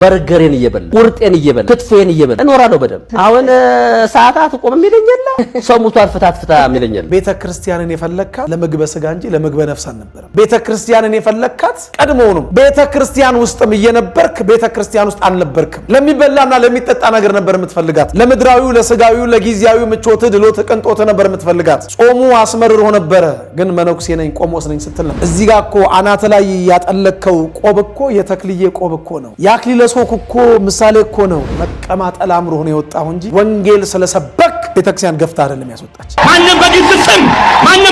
በርገሬን እየበላ ቁርጤን እየበላ ክትፎን እየበላ እኖራለሁ በደም አሁን ሰዓታት ቆም የሚለኝላ ሰሙቷል ፍታትፍታ የሚለኝላ ቤተክርስቲያንን የፈለካት ለምግበ ስጋ እንጂ ለምግበ ነፍስ አልነበረም ቤተክርስቲያንን የፈለካት ቀድሞውንም ቤተክርስቲያን ውስጥም እየነበርክ ቤተክርስቲያን ውስጥ አልነበርክም ለሚበላና ለሚጠጣ ነገር ነበር የምትፈልጋት ለምድራዊው ለስጋዊው ለጊዜያዊው ምቾት ድሎት ቅንጦት ነበር የምትፈልጋት ጾሙ አስመርሮ ነበር ግን መነኩሴ ነኝ ቆሞስ ነኝ ስትል ነበር እዚህ ጋር እኮ አናተ ላይ ያጠለከው ቆብ እኮ የተክልዬ ቆብ እኮ ነው ያክሊለ ሶክ እኮ ምሳሌ እኮ ነው መቀማጠል አምሮ ሆነ የወጣው እንጂ ወንጌል ስለሰበክ ቤተክርስቲያን ገፍታ አይደለም ያስወጣች ማንንም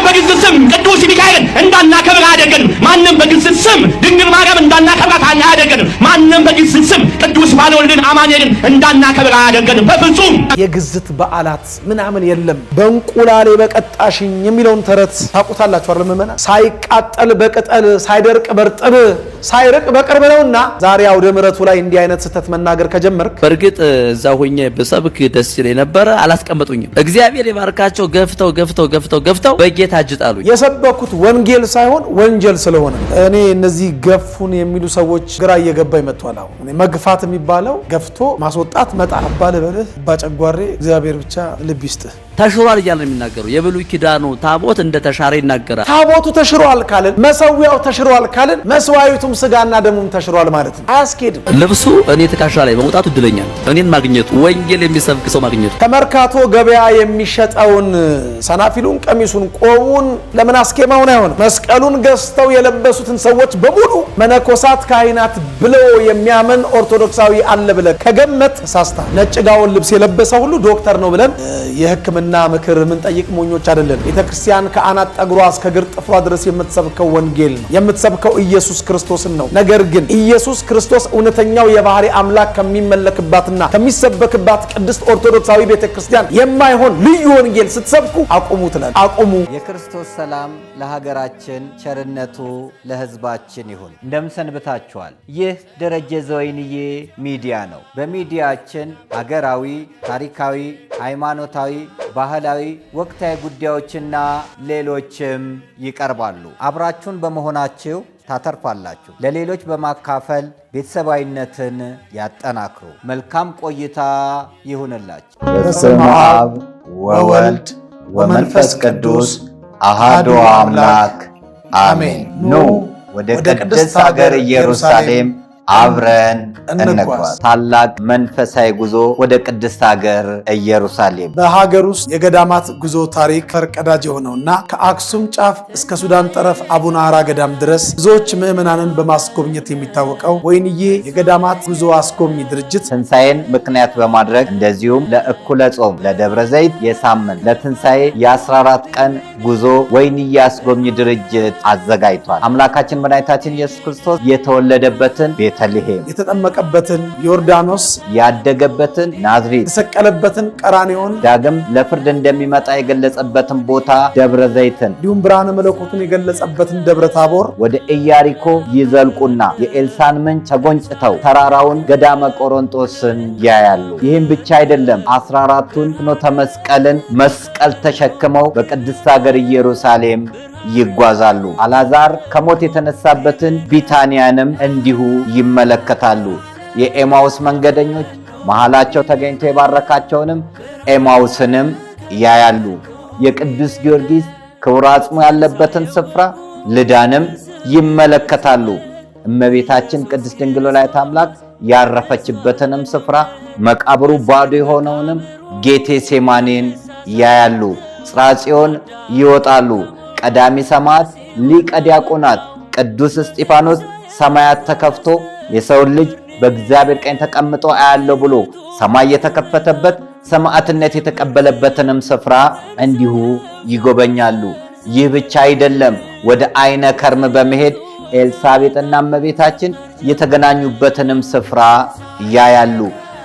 በግዝ ስም ቅዱስ ሚካኤልን እንዳናከብር አደረገን ማንንም በግዝ ስም ድንግል ማርያም እንዳናከብራት አደረገን ማንንም በግዝ ስም ቅዱስ ባለወልድን አማኑኤልን እንዳናከብር አደረገን በፍጹም የግዝት በዓላት ምናምን የለም በእንቁላሌ በቀጣሽኝ የሚለውን ተረት ታውቁታላችሁ አይደል መመና ሳይቃጠል በቅጠል ሳይደርቅ በርጥብ ሳይርቅ በቅርብ ነውና ዛሬ አውደ ምሕረቱ ላይ እንዲህ አይነት ስተት መናገር ከጀመርክ በርግጥ እዛው ሆኜ በሰብክ ደስ ይለኝ ነበር አላስቀመጡኝም እግዚአብሔር ይባርካቸው ገፍተው በጌታ እጅጣሉኝ የሰበኩት ወንጌል ሳይሆን ወንጀል ስለሆነ እኔ እነዚህ ገፉን የሚሉ ሰዎች ግራ እየገባኝ መጥቷል አሁን እኔ መግፋት የሚባለው ገፍቶ ማስወጣት መጣ አባለበልህ ባጨጓሬ እግዚአብሔር ብቻ ልብ ይስጥህ ተሽሯል ይላል የሚናገሩ የብሉይ ኪዳኑ ታቦት እንደ ተሻረ ይናገራል ታቦቱ ተሽሯል ካልን መሰዊያው ተሽሯል ካልን መስዋዕቱም ስጋና ደሙም ተሽሯል ማለት ነው አያስኬድም ልብሱ እኔ ተካሻ ላይ በመውጣቱ ድለኛል እኔን ማግኘቱ ወንጌል የሚሰብክ ሰው ማግኘቱ ከመርካቶ ገበያ የሚሸጠውን ሰናፊሉን ቀሚሱን ቆቡን ለምን አስኬማውን አይሆን መስቀሉን ገዝተው የለበሱትን ሰዎች በሙሉ መነኮሳት ካህናት ብለው የሚያምን ኦርቶዶክሳዊ አለ ብለ ከገመት ሳስታ ነጭ ጋውን ልብስ የለበሰ ሁሉ ዶክተር ነው ብለን የሕክምና ምክር ምን ጠይቅ ሞኞች አይደለም ቤተክርስቲያን ከአናት ጠግሯ እስከ ግር ጥፍሯ ድረስ የምትሰብከው ወንጌል ነው የምትሰብከው ኢየሱስ ክርስቶስን ነው ነገር ግን ኢየሱስ ክርስቶስ እውነተኛው የባህሪ አምላክ ከሚመለክባትና ከሚሰበክባት ቅድስት ኦርቶዶክሳዊ ቤተክርስቲያን የማይሆን ልዩ ወንጌል ስትሰብኩ አቁሙ ትላል አቁሙ የክርስቶስ ሰላም ለሀገራችን ቸርነቱ ለሕዝባችን ይሁን እንደምሰንብታችኋል ይህ ደረጀ ዘወይንዬ ሚዲያ ነው በሚዲያችን ሀገራዊ ታሪካዊ ሃይማኖታዊ ባህላዊ ወቅታዊ ጉዳዮችና ሌሎችም ይቀርባሉ አብራችሁን በመሆናችሁ ታተርፋላችሁ ለሌሎች በማካፈል ቤተሰባዊነትን ያጠናክሩ መልካም ቆይታ ይሁንላችሁ በስመ አብ ወወልድ ወመንፈስ ቅዱስ አሐዱ አምላክ አሜን ኑ ወደ ቅድስት ሀገር ኢየሩሳሌም አብረን እንጓዝ ታላቅ መንፈሳዊ ጉዞ ወደ ቅድስት ሀገር ኢየሩሳሌም በሀገር ውስጥ የገዳማት ጉዞ ታሪክ ፈርቀዳጅ የሆነውና ከአክሱም ጫፍ እስከ ሱዳን ጠረፍ አቡነ አራ ገዳም ድረስ ብዙዎች ምዕመናንን በማስጎብኘት የሚታወቀው ወይንዬ የገዳማት ጉዞ አስጎብኝ ድርጅት ትንሣኤን ምክንያት በማድረግ እንደዚሁም ለእኩለ ጾም ለደብረ ዘይት የሳምንት ለትንሣኤ የ14 ቀን ጉዞ ወይንዬ አስጎብኝ ድርጅት አዘጋጅቷል አምላካችን መድኃኒታችን ኢየሱስ ክርስቶስ የተወለደበትን ቤተልሔም የተጠመቀበትን ዮርዳኖስ ያደገበትን ናዝሬት የተሰቀለበትን ቀራንዮን ዳግም ለፍርድ እንደሚመጣ የገለጸበትን ቦታ ደብረ ዘይትን እንዲሁም ብርሃነ መለኮቱን የገለጸበትን ደብረ ታቦር ወደ ኢያሪኮ ይዘልቁና የኤልሳን ምንጭ ተጎንጭተው ተራራውን ገዳመ ቆሮንጦስን ያያሉ ይህም ብቻ አይደለም 14ቱን ፍኖተ መስቀልን መስቀል ተሸክመው በቅድስት ሀገር ኢየሩሳሌም ይጓዛሉ አልዓዛር ከሞት የተነሳበትን ቢታንያንም እንዲሁ ይመለከታሉ የኤማውስ መንገደኞች መሃላቸው ተገኝቶ የባረካቸውንም ኤማውስንም ያያሉ የቅዱስ ጊዮርጊስ ክቡር አጽሙ ያለበትን ስፍራ ልዳንም ይመለከታሉ እመቤታችን ቅድስት ድንግል ወላዲተ አምላክ ያረፈችበትንም ስፍራ መቃብሩ ባዶ የሆነውንም ጌቴሴማኒን ያያሉ ጽርሐ ጽዮን ይወጣሉ ቀዳሚ ሰማዕት ሊቀ ዲያቆናት ቅዱስ እስጢፋኖስ ሰማያት ተከፍቶ የሰው ልጅ በእግዚአብሔር ቀኝ ተቀምጦ አያለው ብሎ ሰማይ የተከፈተበት ሰማዕትነት የተቀበለበትንም ስፍራ እንዲሁ ይጎበኛሉ ይህ ብቻ አይደለም ወደ አይነ ከርም በመሄድ ኤልሳቤጥና እመቤታችን የተገናኙበትንም ስፍራ ያያሉ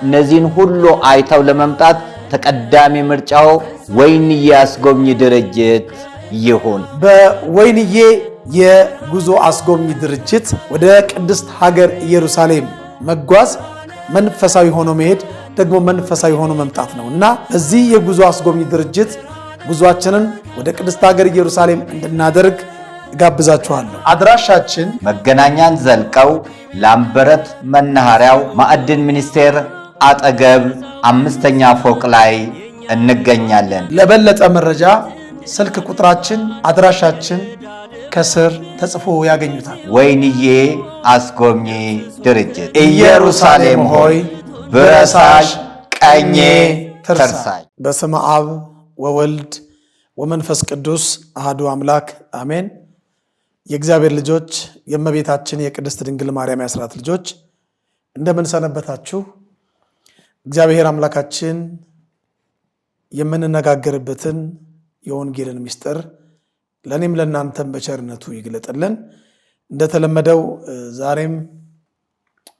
እነዚህን ሁሉ አይተው ለመምጣት ተቀዳሚ ምርጫው ወይንዬ አስጎብኝ ድርጅት ይሁን በወይንዬ የጉዞ አስጎብኝ ድርጅት ወደ ቅድስት ሀገር ኢየሩሳሌም መጓዝ መንፈሳዊ ሆኖ መሄድ ደግሞ መንፈሳዊ ሆኖ መምጣት ነውና እዚህ የጉዞ አስጎብኝ ድርጅት ጉዟችንን ወደ ቅድስት ሀገር ኢየሩሳሌም እንድናደርግ ጋብዛችኋለሁ። አድራሻችን መገናኛን ዘልቀው ላምበረት መናኸሪያው ማዕድን ሚኒስቴር አጠገብ 5ኛ ፎቅ ላይ እንገኛለን። ለበለጠ መረጃ ስልክ ቁጥራችን፣ አድራሻችን ከስር ተጽፎ ያገኙታል። ወይንዬ አስጎብኚ ድርጅት። ኢየሩሳሌም ሆይ ብረሳሽ ቀኜ ትርሳሽ። በስመ አብ ወወልድ ወመንፈስ ቅዱስ አሐዱ አምላክ አሜን። የእግዚአብሔር ልጆች፣ የእመቤታችን የቅድስት ድንግል ማርያም የአስራት ልጆች እንደምን ሰነበታችሁ? እግዚአብሔር አምላካችን የምንነጋገርበትን የወንጌልን ምስጢር ለእኔም ለእናንተም በቸርነቱ ይግለጥልን። እንደተለመደው ዛሬም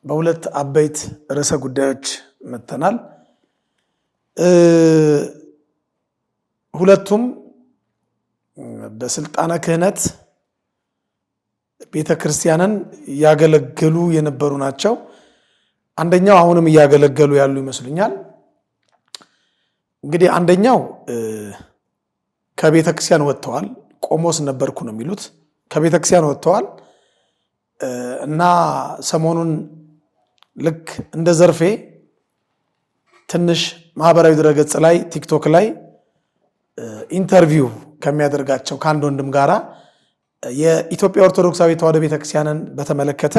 በሁለት አበይት ርዕሰ ጉዳዮች መጥተናል። ሁለቱም በስልጣነ ክህነት ቤተ ክርስቲያንን ያገለገሉ የነበሩ ናቸው። አንደኛው አሁንም እያገለገሉ ያሉ ይመስሉኛል። እንግዲህ አንደኛው ከቤተ ክርስቲያን ወጥተዋል። ቆሞስ ነበርኩ ነው የሚሉት። ከቤተ ክርስቲያን ወጥተዋል እና ሰሞኑን ልክ እንደ ዘርፌ ትንሽ ማህበራዊ ድረገጽ ላይ ቲክቶክ ላይ ኢንተርቪው ከሚያደርጋቸው ከአንድ ወንድም ጋራ የኢትዮጵያ ኦርቶዶክሳዊ ተዋሕዶ ቤተክርስቲያንን በተመለከተ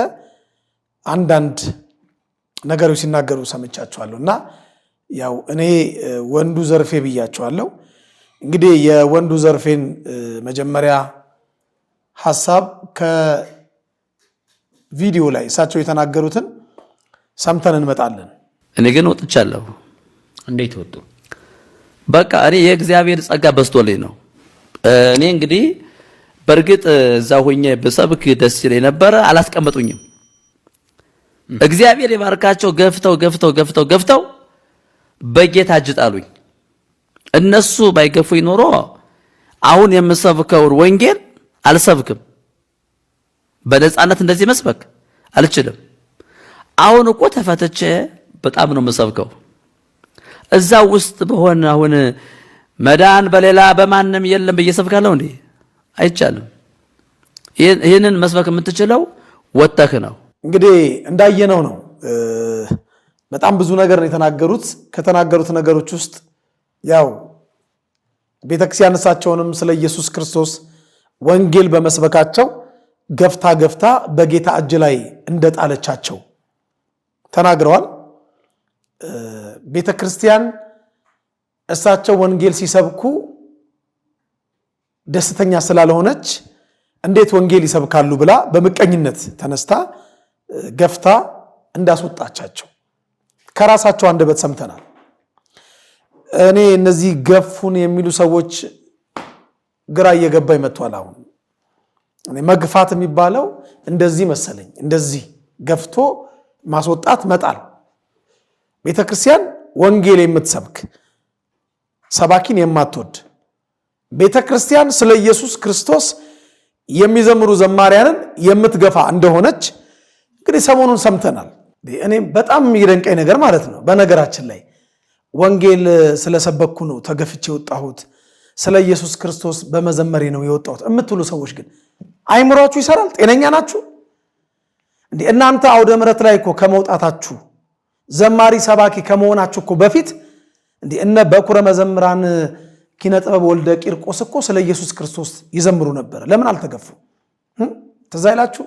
አንዳንድ ነገሮች ሲናገሩ ሰምቻቸዋለሁ እና ያው እኔ ወንዱ ዘርፌ ብያቸዋለሁ። እንግዲህ የወንዱ ዘርፌን መጀመሪያ ሐሳብ ከቪዲዮ ላይ እሳቸው የተናገሩትን ሰምተን እንመጣለን። እኔ ግን ወጥቻለሁ። እንዴት ወጡ? በቃ እኔ የእግዚአብሔር ጸጋ በስቶልኝ ነው። እኔ እንግዲህ በእርግጥ እዛ ሆኜ በሰብክ ደስ ይለኝ ነበረ፣ አላስቀመጡኝም። እግዚአብሔር ይባርካቸው። ገፍተው በጌታ እጅ ጣሉኝ። እነሱ ባይገፉኝ ኖሮ አሁን የምሰብከውን ወንጌል አልሰብክም። በነፃነት እንደዚህ መስበክ አልችልም። አሁን እኮ ተፈትቼ በጣም ነው የምሰብከው። እዛ ውስጥ በሆነ አሁን መዳን በሌላ በማንም የለም ብዬ ሰብካለሁ እንዴ? አይቻልም። ይህንን መስበክ የምትችለው ወጥተህ ነው። እንግዲህ እንዳየነው ነው። በጣም ብዙ ነገር ነው የተናገሩት። ከተናገሩት ነገሮች ውስጥ ያው ቤተክርስቲያን እሳቸውንም ስለ ኢየሱስ ክርስቶስ ወንጌል በመስበካቸው ገፍታ በጌታ እጅ ላይ እንደጣለቻቸው ተናግረዋል። ቤተክርስቲያን እሳቸው ወንጌል ሲሰብኩ ደስተኛ ስላልሆነች እንዴት ወንጌል ይሰብካሉ ብላ በምቀኝነት ተነስታ ገፍታ እንዳስወጣቻቸው ከራሳቸው አንደበት ሰምተናል። እኔ እነዚህ ገፉን የሚሉ ሰዎች ግራ እየገባኝ መጥቷል። አሁን እኔ መግፋት የሚባለው እንደዚህ መሰለኝ፣ እንደዚህ ገፍቶ ማስወጣት መጣል። ቤተክርስቲያን ወንጌል የምትሰብክ ሰባኪን የማትወድ ቤተክርስቲያን ስለ ኢየሱስ ክርስቶስ የሚዘምሩ ዘማሪያንን የምትገፋ እንደሆነች እንግዲህ ሰሞኑን ሰምተናል። እኔ በጣም የሚደንቀኝ ነገር ማለት ነው፣ በነገራችን ላይ ወንጌል ስለሰበኩ ነው ተገፍቼ የወጣሁት፣ ስለ ኢየሱስ ክርስቶስ በመዘመሬ ነው የወጣሁት የምትሉ ሰዎች ግን አይምሯችሁ ይሰራል? ጤነኛ ናችሁ እንዴ? እናንተ አውደ ምሕረት ላይ እኮ ከመውጣታችሁ ዘማሪ ሰባኪ ከመሆናችሁ እኮ በፊት እንዴ እነ በኩረ መዘምራን ኪነ ጥበብ ወልደ ቂርቆስ እኮ ስለ ኢየሱስ ክርስቶስ ይዘምሩ ነበር። ለምን አልተገፉ? ትዝ አይላችሁ?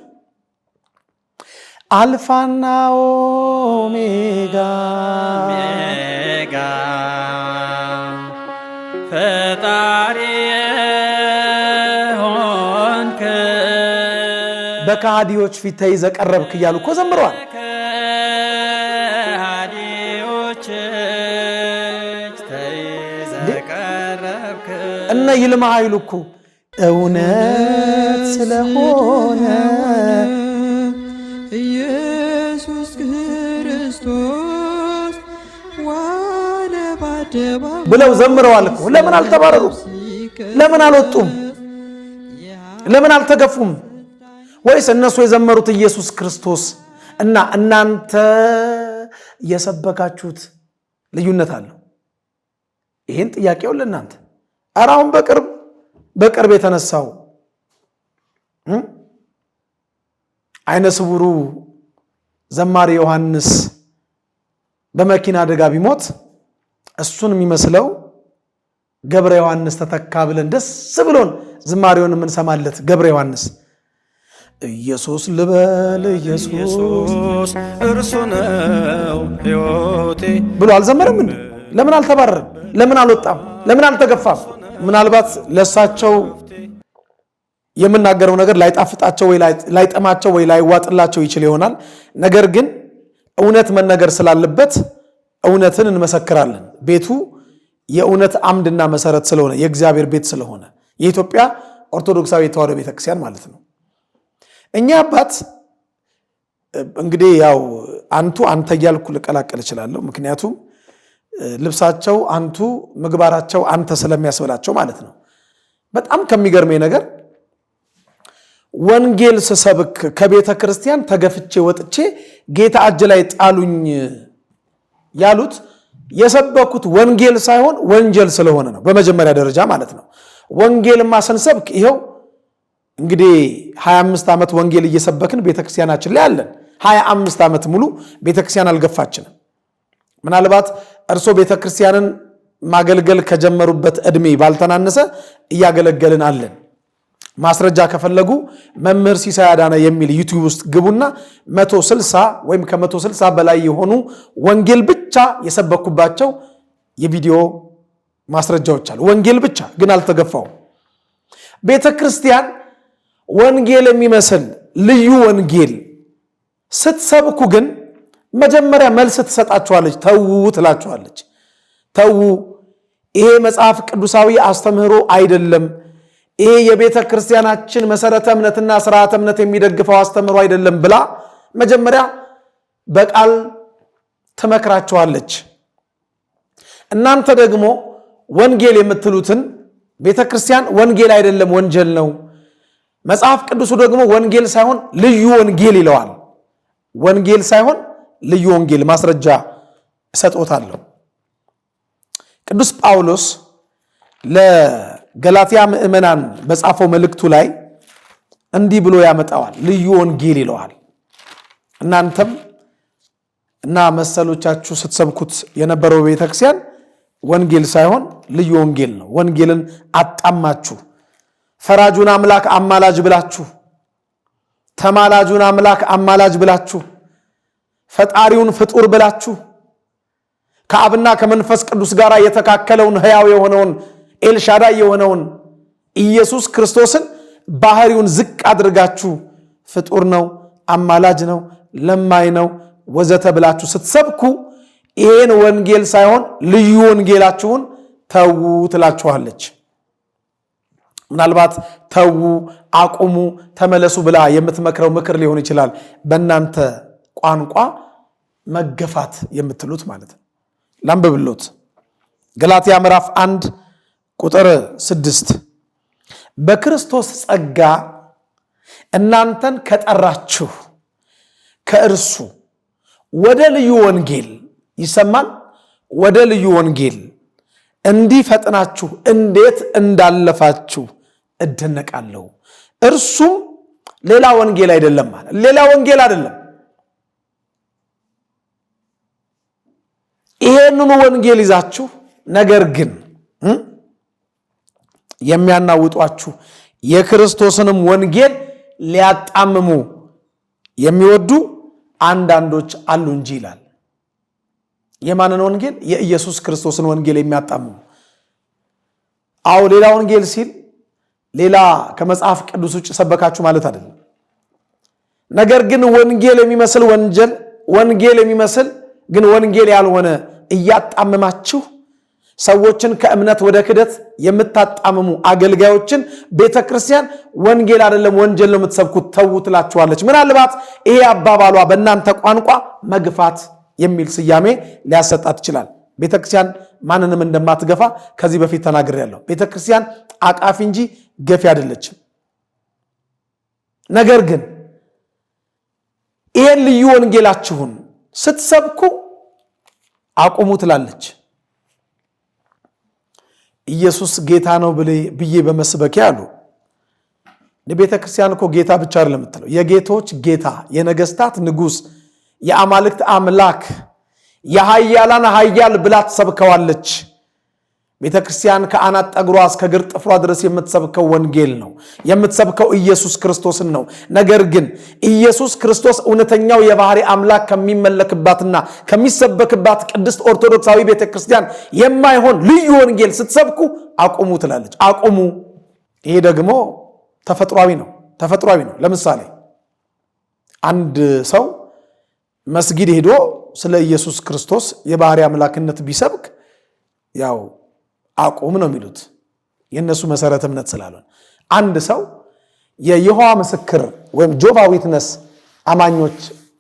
አልፋና ኦሜጋ ፈጣሪ ሆንክ በከሃዲዎች ፊት ተይዘህ ቀረብክ እያሉ እኮ ዘምረዋል። እነ ይልማ ኃይሉ እኮ እውነት ስለሆነ ኢየሱስ ክርስቶስ ዋለ በአደባባይ ብለው ዘምረዋል እኮ። ለምን አልተባረሩ? ለምን አልወጡም? ለምን አልተገፉም? ወይስ እነሱ የዘመሩት ኢየሱስ ክርስቶስ እና እናንተ የሰበካችሁት ልዩነት አለው? ይህን ጥያቄውን ለእናንተ አራውን በቅርብ የተነሳው አይነ ስውሩ ዘማሪ ዮሐንስ በመኪና አደጋ ቢሞት እሱን የሚመስለው ገብረ ዮሐንስ ተተካ ብለን ደስ ብሎን ዝማሬውን የምንሰማለት ገብረ ዮሐንስ ኢየሱስ ልበል ኢየሱስ እርሱ ነው ሕይወቴ ብሎ አልዘመረም እንዴ? ለምን አልተባረረም? ለምን አልወጣም? ለምን አልተገፋም? ምናልባት ለሳቸው የምናገረው ነገር ላይጣፍጣቸው ወይ ላይጠማቸው ወይ ላይዋጥላቸው ይችል ይሆናል። ነገር ግን እውነት መነገር ስላለበት እውነትን እንመሰክራለን። ቤቱ የእውነት አምድና መሰረት ስለሆነ የእግዚአብሔር ቤት ስለሆነ የኢትዮጵያ ኦርቶዶክሳዊ ተዋሕዶ ቤተክርስቲያን ማለት ነው። እኛ አባት እንግዲህ ያው አንተ እያልኩ ልቀላቀል እችላለሁ። ምክንያቱም ልብሳቸው አንቱ ምግባራቸው አንተ ስለሚያስበላቸው ማለት ነው። በጣም ከሚገርመኝ ነገር ወንጌል ስሰብክ ከቤተ ክርስቲያን ተገፍቼ ወጥቼ ጌታ እጅ ላይ ጣሉኝ ያሉት የሰበኩት ወንጌል ሳይሆን ወንጀል ስለሆነ ነው። በመጀመሪያ ደረጃ ማለት ነው። ወንጌልማ ስንሰብክ ይሄው እንግዲህ 25 ዓመት ወንጌል እየሰበክን ቤተክርስቲያናችን ላይ አለን። 25 ዓመት ሙሉ ቤተክርስቲያን አልገፋችንም። ምናልባት እርሶ ቤተክርስቲያንን ማገልገል ከጀመሩበት እድሜ ባልተናነሰ እያገለገልን አለን። ማስረጃ ከፈለጉ መምህር ሲሳይ አዳነ የሚል ዩቲዩብ ውስጥ ግቡና 160 ወይም ከ160 በላይ የሆኑ ወንጌል ብቻ የሰበኩባቸው የቪዲዮ ማስረጃዎች አሉ። ወንጌል ብቻ ግን አልተገፋውም። ቤተክርስቲያን ወንጌል የሚመስል ልዩ ወንጌል ስትሰብኩ ግን መጀመሪያ መልስ ትሰጣችኋለች። ተዉ ትላችኋለች። ተዉ፣ ይሄ መጽሐፍ ቅዱሳዊ አስተምህሮ አይደለም። ይሄ የቤተ ክርስቲያናችን መሰረተ እምነትና ስርዓተ እምነት የሚደግፈው አስተምህሮ አይደለም ብላ መጀመሪያ በቃል ትመክራችኋለች። እናንተ ደግሞ ወንጌል የምትሉትን ቤተ ክርስቲያን ወንጌል አይደለም ወንጀል ነው፣ መጽሐፍ ቅዱሱ ደግሞ ወንጌል ሳይሆን ልዩ ወንጌል ይለዋል። ወንጌል ሳይሆን ልዩ ወንጌል ማስረጃ እሰጥዎታለሁ። ቅዱስ ጳውሎስ ለገላትያ ምዕመናን በጻፈው መልእክቱ ላይ እንዲህ ብሎ ያመጣዋል። ልዩ ወንጌል ይለዋል። እናንተም እና መሰሎቻችሁ ስትሰብኩት የነበረው ቤተክርስቲያን ወንጌል ሳይሆን ልዩ ወንጌል ነው። ወንጌልን አጣማችሁ ፈራጁን አምላክ አማላጅ ብላችሁ፣ ተማላጁን አምላክ አማላጅ ብላችሁ፣ ፈጣሪውን ፍጡር ብላችሁ ከአብና ከመንፈስ ቅዱስ ጋር የተካከለውን ሕያው የሆነውን ኤልሻዳይ የሆነውን ኢየሱስ ክርስቶስን ባህሪውን ዝቅ አድርጋችሁ ፍጡር ነው፣ አማላጅ ነው፣ ለማይ ነው ወዘተ ብላችሁ ስትሰብኩ ይሄን ወንጌል ሳይሆን ልዩ ወንጌላችሁን ተዉ ትላችኋለች። ምናልባት ተዉ፣ አቁሙ፣ ተመለሱ ብላ የምትመክረው ምክር ሊሆን ይችላል። በእናንተ ቋንቋ መገፋት የምትሉት ማለት ነው። ላንብብሎት። ገላትያ ምዕራፍ 1 ቁጥር 6 በክርስቶስ ጸጋ እናንተን ከጠራችሁ ከእርሱ ወደ ልዩ ወንጌል ይሰማል። ወደ ልዩ ወንጌል እንዲፈጥናችሁ እንዴት እንዳለፋችሁ እደነቃለሁ። እርሱም ሌላ ወንጌል አይደለም ማለት ሌላ ወንጌል አይደለም። ይሄንኑ ወንጌል ይዛችሁ ነገር ግን የሚያናውጧችሁ የክርስቶስንም ወንጌል ሊያጣምሙ የሚወዱ አንዳንዶች አሉ እንጂ ይላል። የማንን ወንጌል? የኢየሱስ ክርስቶስን ወንጌል የሚያጣምሙ። አዎ ሌላ ወንጌል ሲል ሌላ ከመጽሐፍ ቅዱስ ውጭ ሰበካችሁ ማለት አይደለም። ነገር ግን ወንጌል የሚመስል ወንጌል የሚመስል ግን ወንጌል ያልሆነ እያጣመማችሁ ሰዎችን ከእምነት ወደ ክደት የምታጣምሙ አገልጋዮችን ቤተክርስቲያን ወንጌል አይደለም ወንጀል ነው የምትሰብኩት ተዉ ትላችኋለች። ምናልባት ይሄ አባባሏ በእናንተ ቋንቋ መግፋት የሚል ስያሜ ሊያሰጣት ይችላል። ቤተክርስቲያን ማንንም እንደማትገፋ ከዚህ በፊት ተናግሬያለሁ። ቤተክርስቲያን አቃፊ እንጂ ገፊ አይደለችም። ነገር ግን ይሄን ልዩ ወንጌላችሁን ስትሰብኩ አቁሙ ትላለች። ኢየሱስ ጌታ ነው ብዬ በመስበኬ አሉ ለቤተ ክርስቲያን እኮ ጌታ ብቻ አይደለም የምትለው፣ የጌቶች ጌታ፣ የነገስታት ንጉስ፣ የአማልክት አምላክ፣ የኃያላን ኃያል ብላ ትሰብከዋለች። ቤተ ክርስቲያን ከአናት ጠጉሯ እስከ እግር ጥፍሯ ድረስ የምትሰብከው ወንጌል ነው፣ የምትሰብከው ኢየሱስ ክርስቶስን ነው። ነገር ግን ኢየሱስ ክርስቶስ እውነተኛው የባህሪ አምላክ ከሚመለክባትና ከሚሰበክባት ቅድስት ኦርቶዶክሳዊ ቤተ ክርስቲያን የማይሆን ልዩ ወንጌል ስትሰብኩ አቁሙ ትላለች። አቁሙ። ይሄ ደግሞ ተፈጥሯዊ ነው። ለምሳሌ አንድ ሰው መስጊድ ሄዶ ስለ ኢየሱስ ክርስቶስ የባህሪ አምላክነት ቢሰብክ ያው አቁም ነው የሚሉት፣ የነሱ መሰረተ እምነት ስላልሆነ። አንድ ሰው የይሖዋ ምስክር ወይም ጆቫ ዊትነስ አማኞች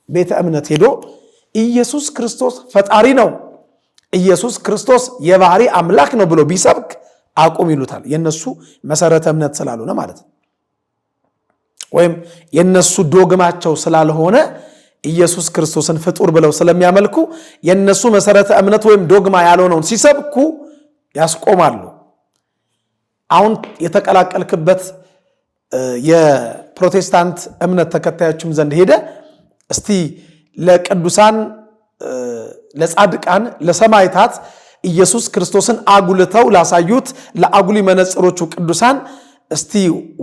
ቤተ እምነት ሄዶ ኢየሱስ ክርስቶስ ፈጣሪ ነው፣ ኢየሱስ ክርስቶስ የባህሪ አምላክ ነው ብሎ ቢሰብክ አቁም ይሉታል፣ የነሱ መሰረተ እምነት ስላልሆነ ማለት ነው። ወይም የነሱ ዶግማቸው ስላልሆነ ኢየሱስ ክርስቶስን ፍጡር ብለው ስለሚያመልኩ የነሱ መሰረተ እምነት ወይም ዶግማ ያልሆነውን ሲሰብኩ ያስቆማሉ። አሁን የተቀላቀልክበት የፕሮቴስታንት እምነት ተከታዮችም ዘንድ ሄደ እስቲ ለቅዱሳን፣ ለጻድቃን፣ ለሰማዕታት ኢየሱስ ክርስቶስን አጉልተው ላሳዩት ለአጉሊ መነጽሮቹ ቅዱሳን እስቲ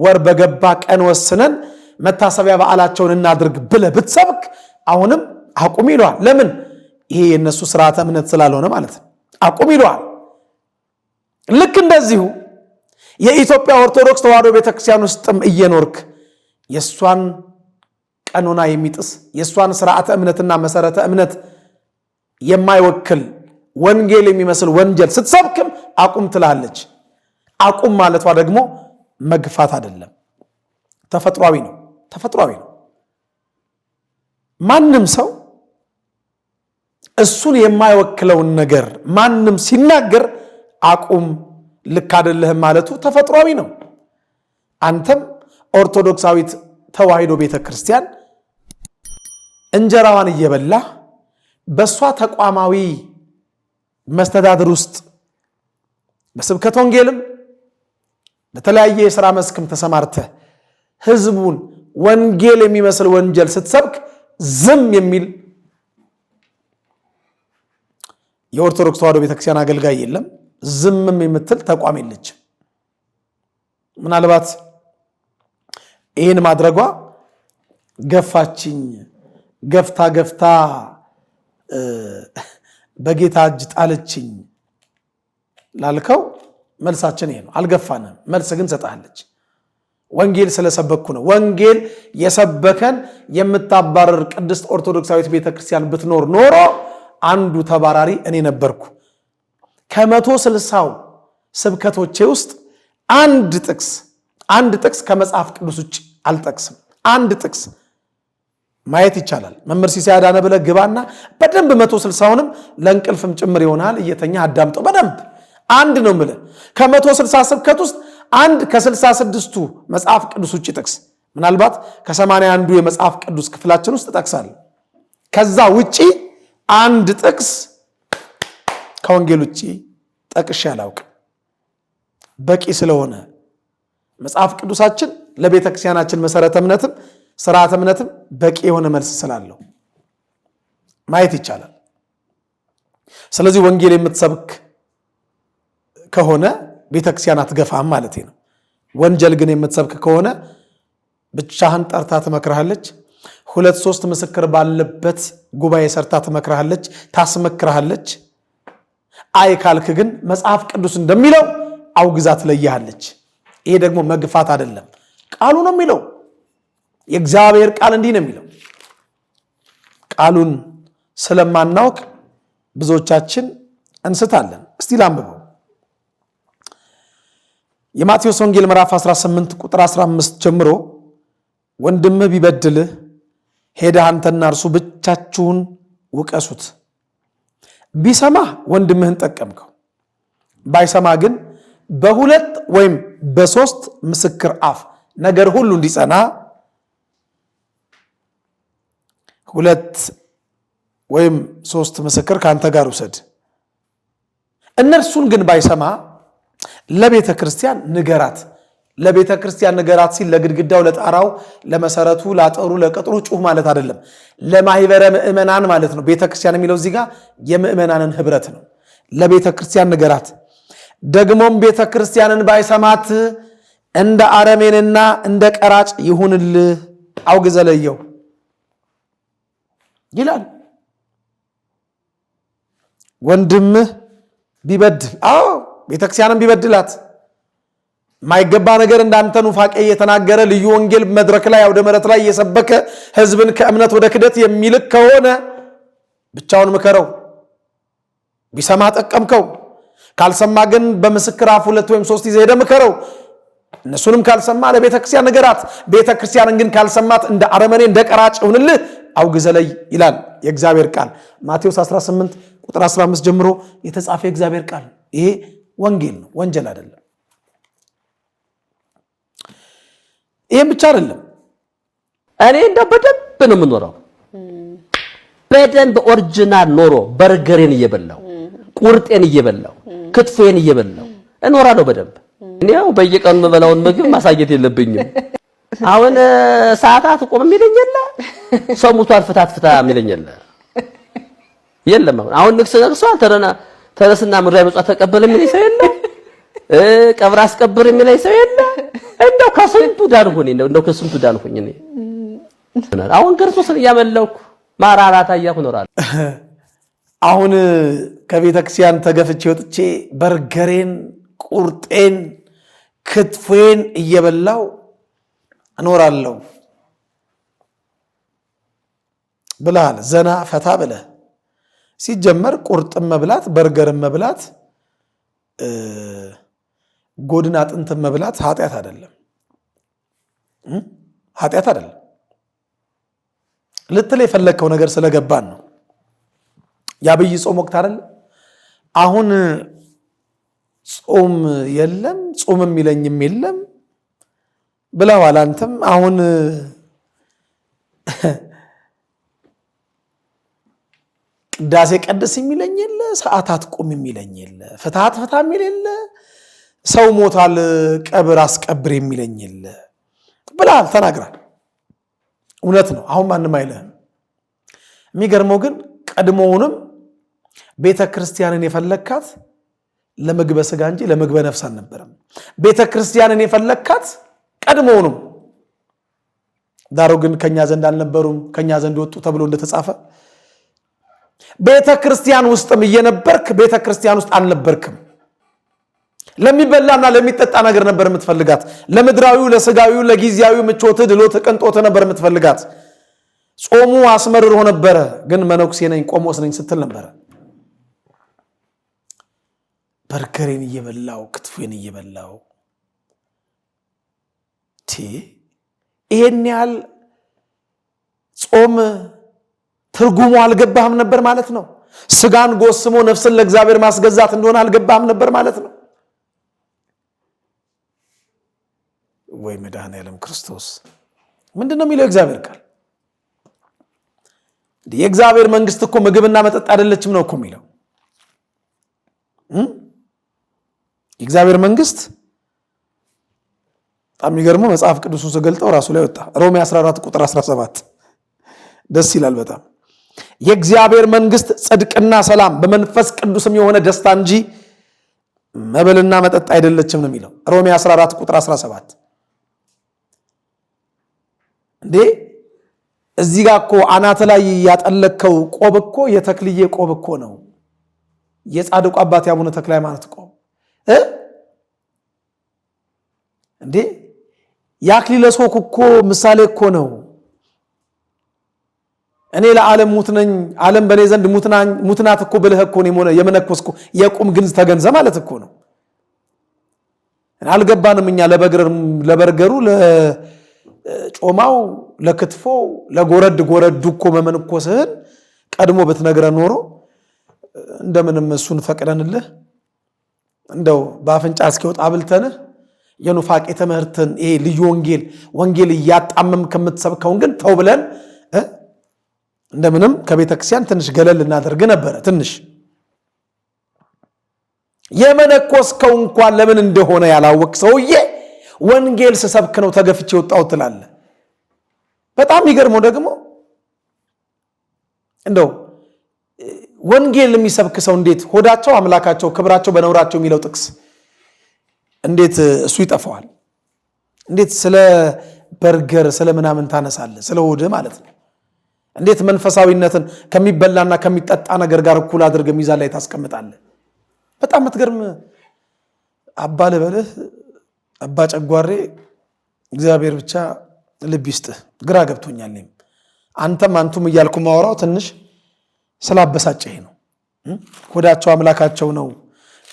ወር በገባ ቀን ወስነን መታሰቢያ በዓላቸውን እናድርግ ብለህ ብትሰብክ አሁንም አቁም ይለዋል። ለምን? ይሄ የነሱ ስርዓተ እምነት ስላልሆነ ማለት ነው። አቁም ይለዋል። ልክ እንደዚሁ የኢትዮጵያ ኦርቶዶክስ ተዋሕዶ ቤተክርስቲያን ውስጥም እየኖርክ የሷን ቀኖና የሚጥስ የሷን ስርዓተ እምነትና መሰረተ እምነት የማይወክል ወንጌል የሚመስል ወንጀል ስትሰብክም አቁም ትላለች። አቁም ማለቷ ደግሞ መግፋት አይደለም፣ ተፈጥሯዊ ነው። ማንም ሰው እሱን የማይወክለውን ነገር ማንም ሲናገር አቁም ልክ አይደለህም ማለቱ ተፈጥሯዊ ነው። አንተም ኦርቶዶክሳዊት ተዋሕዶ ቤተክርስቲያን እንጀራዋን እየበላ በሷ ተቋማዊ መስተዳድር ውስጥ በስብከተ ወንጌልም በተለያየ የሥራ መስክም ተሰማርተ ህዝቡን ወንጌል የሚመስል ወንጀል ስትሰብክ ዝም የሚል የኦርቶዶክስ ተዋሕዶ ቤተክርስቲያን አገልጋይ የለም። ዝምም የምትል ተቋም የለችም። ምናልባት ይህን ማድረጓ ገፋችኝ፣ ገፍታ በጌታ እጅ ጣለችኝ ላልከው መልሳችን ይሄ ነው። አልገፋንም፣ መልስ ግን ሰጣለች። ወንጌል ስለሰበኩ ነው። ወንጌል የሰበከን የምታባረር ቅድስት ኦርቶዶክሳዊት ቤተክርስቲያን ብትኖር ኖሮ አንዱ ተባራሪ እኔ ነበርኩ። ከ160 ስብከቶቼ ውስጥ አንድ ጥቅስ ከመጽሐፍ ቅዱስ ውጭ አልጠቅስም። አንድ ጥቅስ ማየት ይቻላል። መምህር ሲሳይ አዳነ ብለህ ግባና በደንብ 160ውንም ለእንቅልፍም ጭምር ይሆናል እየተኛ አዳምጠው በደንብ። አንድ ነው የምልህ ከ160 ስብከት ውስጥ አንድ ከ66ቱ መጽሐፍ ቅዱስ ውጭ ጥቅስ፣ ምናልባት ከ81ዱ የመጽሐፍ ቅዱስ ክፍላችን ውስጥ ጠቅሳለሁ። ከዛ ውጪ አንድ ጥቅስ ከወንጌል ውጪ ጠቅሼ አላውቅም። በቂ ስለሆነ መጽሐፍ ቅዱሳችን ለቤተ ክርስቲያናችን መሰረተ እምነትም ስርዓተ እምነትም በቂ የሆነ መልስ ስላለው ማየት ይቻላል። ስለዚህ ወንጌል የምትሰብክ ከሆነ ቤተ ክርስቲያን አትገፋም ማለት ነው። ወንጀል ግን የምትሰብክ ከሆነ ብቻህን ጠርታ ትመክርሃለች። 2-3 ምስክር ባለበት ጉባኤ ሰርታ ትመክርሃለች፣ ታስመክርሃለች። አይ ካልክ ግን መጽሐፍ ቅዱስ እንደሚለው አውግዛ ትለያለች። ይሄ ደግሞ መግፋት አይደለም፣ ቃሉ ነው የሚለው። የእግዚአብሔር ቃል እንዲህ ነው የሚለው። ቃሉን ስለማናውቅ ብዙዎቻችን እንስታለን። እስቲ ላንብበው። የማቴዎስ ወንጌል ምዕራፍ 18 ቁጥር 15 ጀምሮ ወንድምህ ቢበድልህ ሄደህ አንተና እርሱ ብቻችሁን ውቀሱት፣ ቢሰማህ ወንድምህን ጠቀምከው፣ ባይሰማ ግን በ2 ወይም በ3 ምስክር አፍ ነገር ሁሉ እንዲጸና 2 ወይም 3 ምስክር ካንተ ጋር ውሰድ። እነርሱን ግን ባይሰማ ለቤተ ክርስቲያን ንገራት፣ ለቤተ ክርስቲያን ንገራት ሲል ለግድግዳው፣ ለጣራው፣ ለመሰረቱ፣ ለአጥሩ፣ ለቅጥሩ ጩህ ማለት አይደለም። ለማህበረ ምእመናን ማለት ነው። ቤተ ክርስቲያን የሚለው እዚህ ጋር የምእመናንን ህብረት ነው። ለቤተ ክርስቲያን ንገራት። ደግሞም ቤተ ክርስቲያንን ባይሰማት እንደ አረሜንና እንደ ቀራጭ ይሁንልህ፣ አውግዘ ለየው ይላል። ወንድምህ ቢበድል፣ አዎ ቤተ ክርስቲያንን ቢበድላት ማይገባ ነገር እንዳንተ ኑፋቄ እየተናገረ ልዩ ወንጌል መድረክ ላይ አውደ ምሕረት ላይ እየሰበከ ህዝብን ከእምነት ወደ ክደት የሚልክ ከሆነ ብቻውን ምከረው። ቢሰማ ጠቀምከው፣ ካልሰማ ግን በምስክር አፍ 2 ወይም 3 ይዘህ ሄደህ ምከረው። እነሱንም ካልሰማ ለቤተ ክርስቲያን ንገራት። ቤተ ክርስቲያንን ግን ካልሰማት እንደ አረመኔ እንደ ቀራጭ ይሁንልህ፣ አውግዘ ለይ ይላል የእግዚአብሔር ቃል። ማቴዎስ 18 ቁጥር 15 ጀምሮ የተጻፈ የእግዚአብሔር ቃል። ይሄ ወንጌል ነው፣ ወንጀል አይደለም። ይሄም ብቻ አይደለም። እኔ እንደው በደንብ ነው የምኖረው፣ በደንብ ኦሪጂናል ኖሮ በርገሬን እየበላው ቁርጤን እየበላው ክትፎን እየበላው እኖራለሁ በደንብ። እኔው በየቀኑ የምበላውን ምግብ ማሳየት የለብኝም። አሁን ሰዓታት ቆም የሚለኝ የለ፣ ሰው ሙቷል ፍታት የሚለኝ የለም። አሁን ንግስ ነግሷል ተረስና ምድራዊ መጽዋት ተቀበለ የሚለኝ ሰው የለ፣ ቀብር አስቀብር የሚለኝ ሰው የለ። እንደው ከስንቱ ዳንኩኝ፣ እንደው ከስንቱ ዳንኩኝ። እኔ አሁን ክርስቶስን እያመለኩ ማራራታ እያልኩ እኖራለሁ። አሁን ከቤተ ክርስቲያን ተገፍቼ ወጥቼ በርገሬን ቁርጤን ክትፎን እየበላው እኖራለሁ ብለሃል። ዘና ፈታ ብለህ ሲጀመር ቁርጥም መብላት በርገርም መብላት ጎድን አጥንትም መብላት ኃጢአት አይደለም፣ ኃጢአት አይደለም። ልትል የፈለግከው ነገር ስለገባን ነው። የአብይ ጾም ወቅት አይደል? አሁን ጾም የለም ጾም የሚለኝም የለም ብለዋል። አንተም አሁን ቅዳሴ ቀድስ የሚለኝ የለ፣ ሰዓታት ቁም የሚለኝ የለ፣ ፍትሃት ፍታ የሚል የለ፣ ሰው ሞታል ቀብር አስቀብር የሚለኝ የለ ብለሃል፣ ተናግራል። እውነት ነው። አሁን ማንም አይልህም። የሚገርመው ግን ቀድሞውንም ቤተ ክርስቲያንን የፈለካት ለምግበ ሥጋ እንጂ ለምግበ ነፍስ አልነበረም። ቤተ ክርስቲያንን የፈለካት ቀድሞውንም፣ ዳሩ ግን ከኛ ዘንድ አልነበሩም ከኛ ዘንድ ወጡ ተብሎ እንደተጻፈ ቤተ ክርስቲያን ውስጥም እየነበርክ ቤተ ክርስቲያን ውስጥ አልነበርክም። ለሚበላና ለሚጠጣ ነገር ነበር የምትፈልጋት። ለምድራዊው፣ ለስጋዊው፣ ለጊዜያዊው ምቾት፣ ድሎት፣ ቅንጦት ነበር የምትፈልጋት። ጾሙ አስመርሮ ነበረ። ግን መነኩሴ ነኝ ቆሞስ ነኝ ስትል ነበረ። በርገሬን እየበላው ክትፎን እየበላው ይሄን ያህል ጾም ትርጉሙ አልገባህም ነበር ማለት ነው። ስጋን ጎስሞ ነፍስን ለእግዚአብሔር ማስገዛት እንደሆነ አልገባህም ነበር ማለት ነው። ወይ መድኃኔዓለም ክርስቶስ ምንድነው የሚለው እግዚአብሔር ቃል? የእግዚአብሔር መንግስት እኮ ምግብና መጠጥ አይደለችም ነው እኮ የሚለው። የእግዚአብሔር መንግስት በጣም የሚገርመው መጽሐፍ ቅዱሱን ስገልጠው ራሱ ላይ ወጣ። ሮሜ 14 ቁጥር 17 ደስ ይላል በጣም። የእግዚአብሔር መንግስት ጽድቅና ሰላም በመንፈስ ቅዱስም የሆነ ደስታ እንጂ መብልና መጠጥ አይደለችም ነው የሚለው ሮሜ 14 ቁጥር 17። እንዴ እዚህ ጋር እኮ አናተ ላይ ያጠለከው ቆብ እኮ የተክልዬ ቆብ እኮ ነው። የጻድቁ አባት ያቡነ ተክለ ሃይማኖት ቆብ እንዴ የአክሊለ ሦክ እኮ ምሳሌ እኮ ነው። እኔ ለዓለም ሙት ነኝ ዓለም በኔ ዘንድ ሙትናት እኮ ብለህ እኮ ነው የመነኮስኩ የቁም ግንዝ ተገንዘ ማለት እኮ ነው። አልገባንም እኛ ለበርገሩ ለጮማው ለክትፎ ለጎረድ እኮ መመንኮስህን ቀድሞ ብትነግረን ኖሮ እንደምንም እሱን ፈቅደንልህ እንደው በአፍንጫ እስኪወጣ አብልተንህ የኑፋቄ ትምህርትን ይሄ ልዩ ወንጌል እያጣመም ከምትሰብከውን ግን ተው ብለን እንደምንም ከቤተክርስቲያን ትንሽ ገለል እናደርግ ነበር። ትንሽ የመነኮስከው እንኳን ለምን እንደሆነ ያላወቅ ሰውዬ ወንጌል ስሰብክ ነው ተገፍቼ ወጣሁት ትላለህ። በጣም ይገርመው ደግሞ እንደው ወንጌል የሚሰብክ ሰው እንዴት ሆዳቸው አምላካቸው ክብራቸው በነውራቸው የሚለው ጥቅስ እንዴት እሱ ይጠፋዋል? እንዴት ስለ በርገር ስለ ምናምን ታነሳለህ? ስለ ሆድ ማለት ነው። እንዴት መንፈሳዊነትን ከሚበላና ከሚጠጣ ነገር ጋር እኩል አድርገህ ሚዛን ላይ ታስቀምጣለህ? በጣም የምትገርም አባ ልበልህ አባ ጨጓሬ እግዚአብሔር ብቻ ልብ ይስጥህ። ግራ ገብቶኛል። አንቱም እያልኩ ማወራው ትንሽ ስላበሳጨህ ነው። ሆዳቸው አምላካቸው ነው፣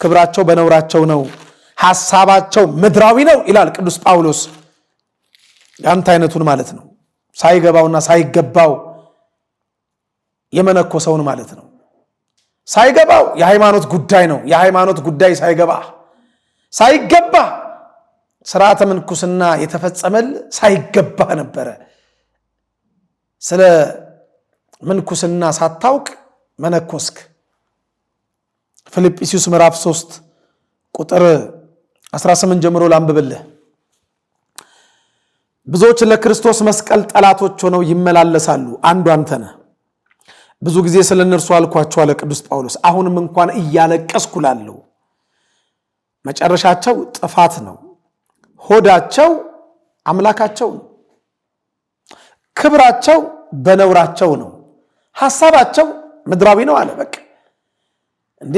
ክብራቸው በነውራቸው ነው፣ ሐሳባቸው ምድራዊ ነው ይላል ቅዱስ ጳውሎስ። ያንተ አይነቱን ማለት ነው። ሳይገባውና ሳይገባው የመነኮሰውን ማለት ነው። ሳይገባው የሃይማኖት ጉዳይ ነው። የሃይማኖት ጉዳይ ሳይገባ ስርዓተ ምንኩስና የተፈጸመል ሳይገባ ነበረ። ስለ ምንኩስና ሳታውቅ መነኮስክ። ፊልጵስዩስ ምዕራፍ 3 ቁጥር 18 ጀምሮ ላንብብልህ። ብዙዎች ለክርስቶስ መስቀል ጠላቶች ሆነው ይመላለሳሉ፣ አንዱ አንተ ነህ። ብዙ ጊዜ ስለ እነርሱ አልኳቸው አለ ቅዱስ ጳውሎስ። አሁንም እንኳን እያለቀስኩ ላለው መጨረሻቸው ጥፋት ነው። ሆዳቸው አምላካቸው ነው፣ ክብራቸው በነውራቸው ነው፣ ሐሳባቸው ምድራዊ ነው አለ። በቃ እንዴ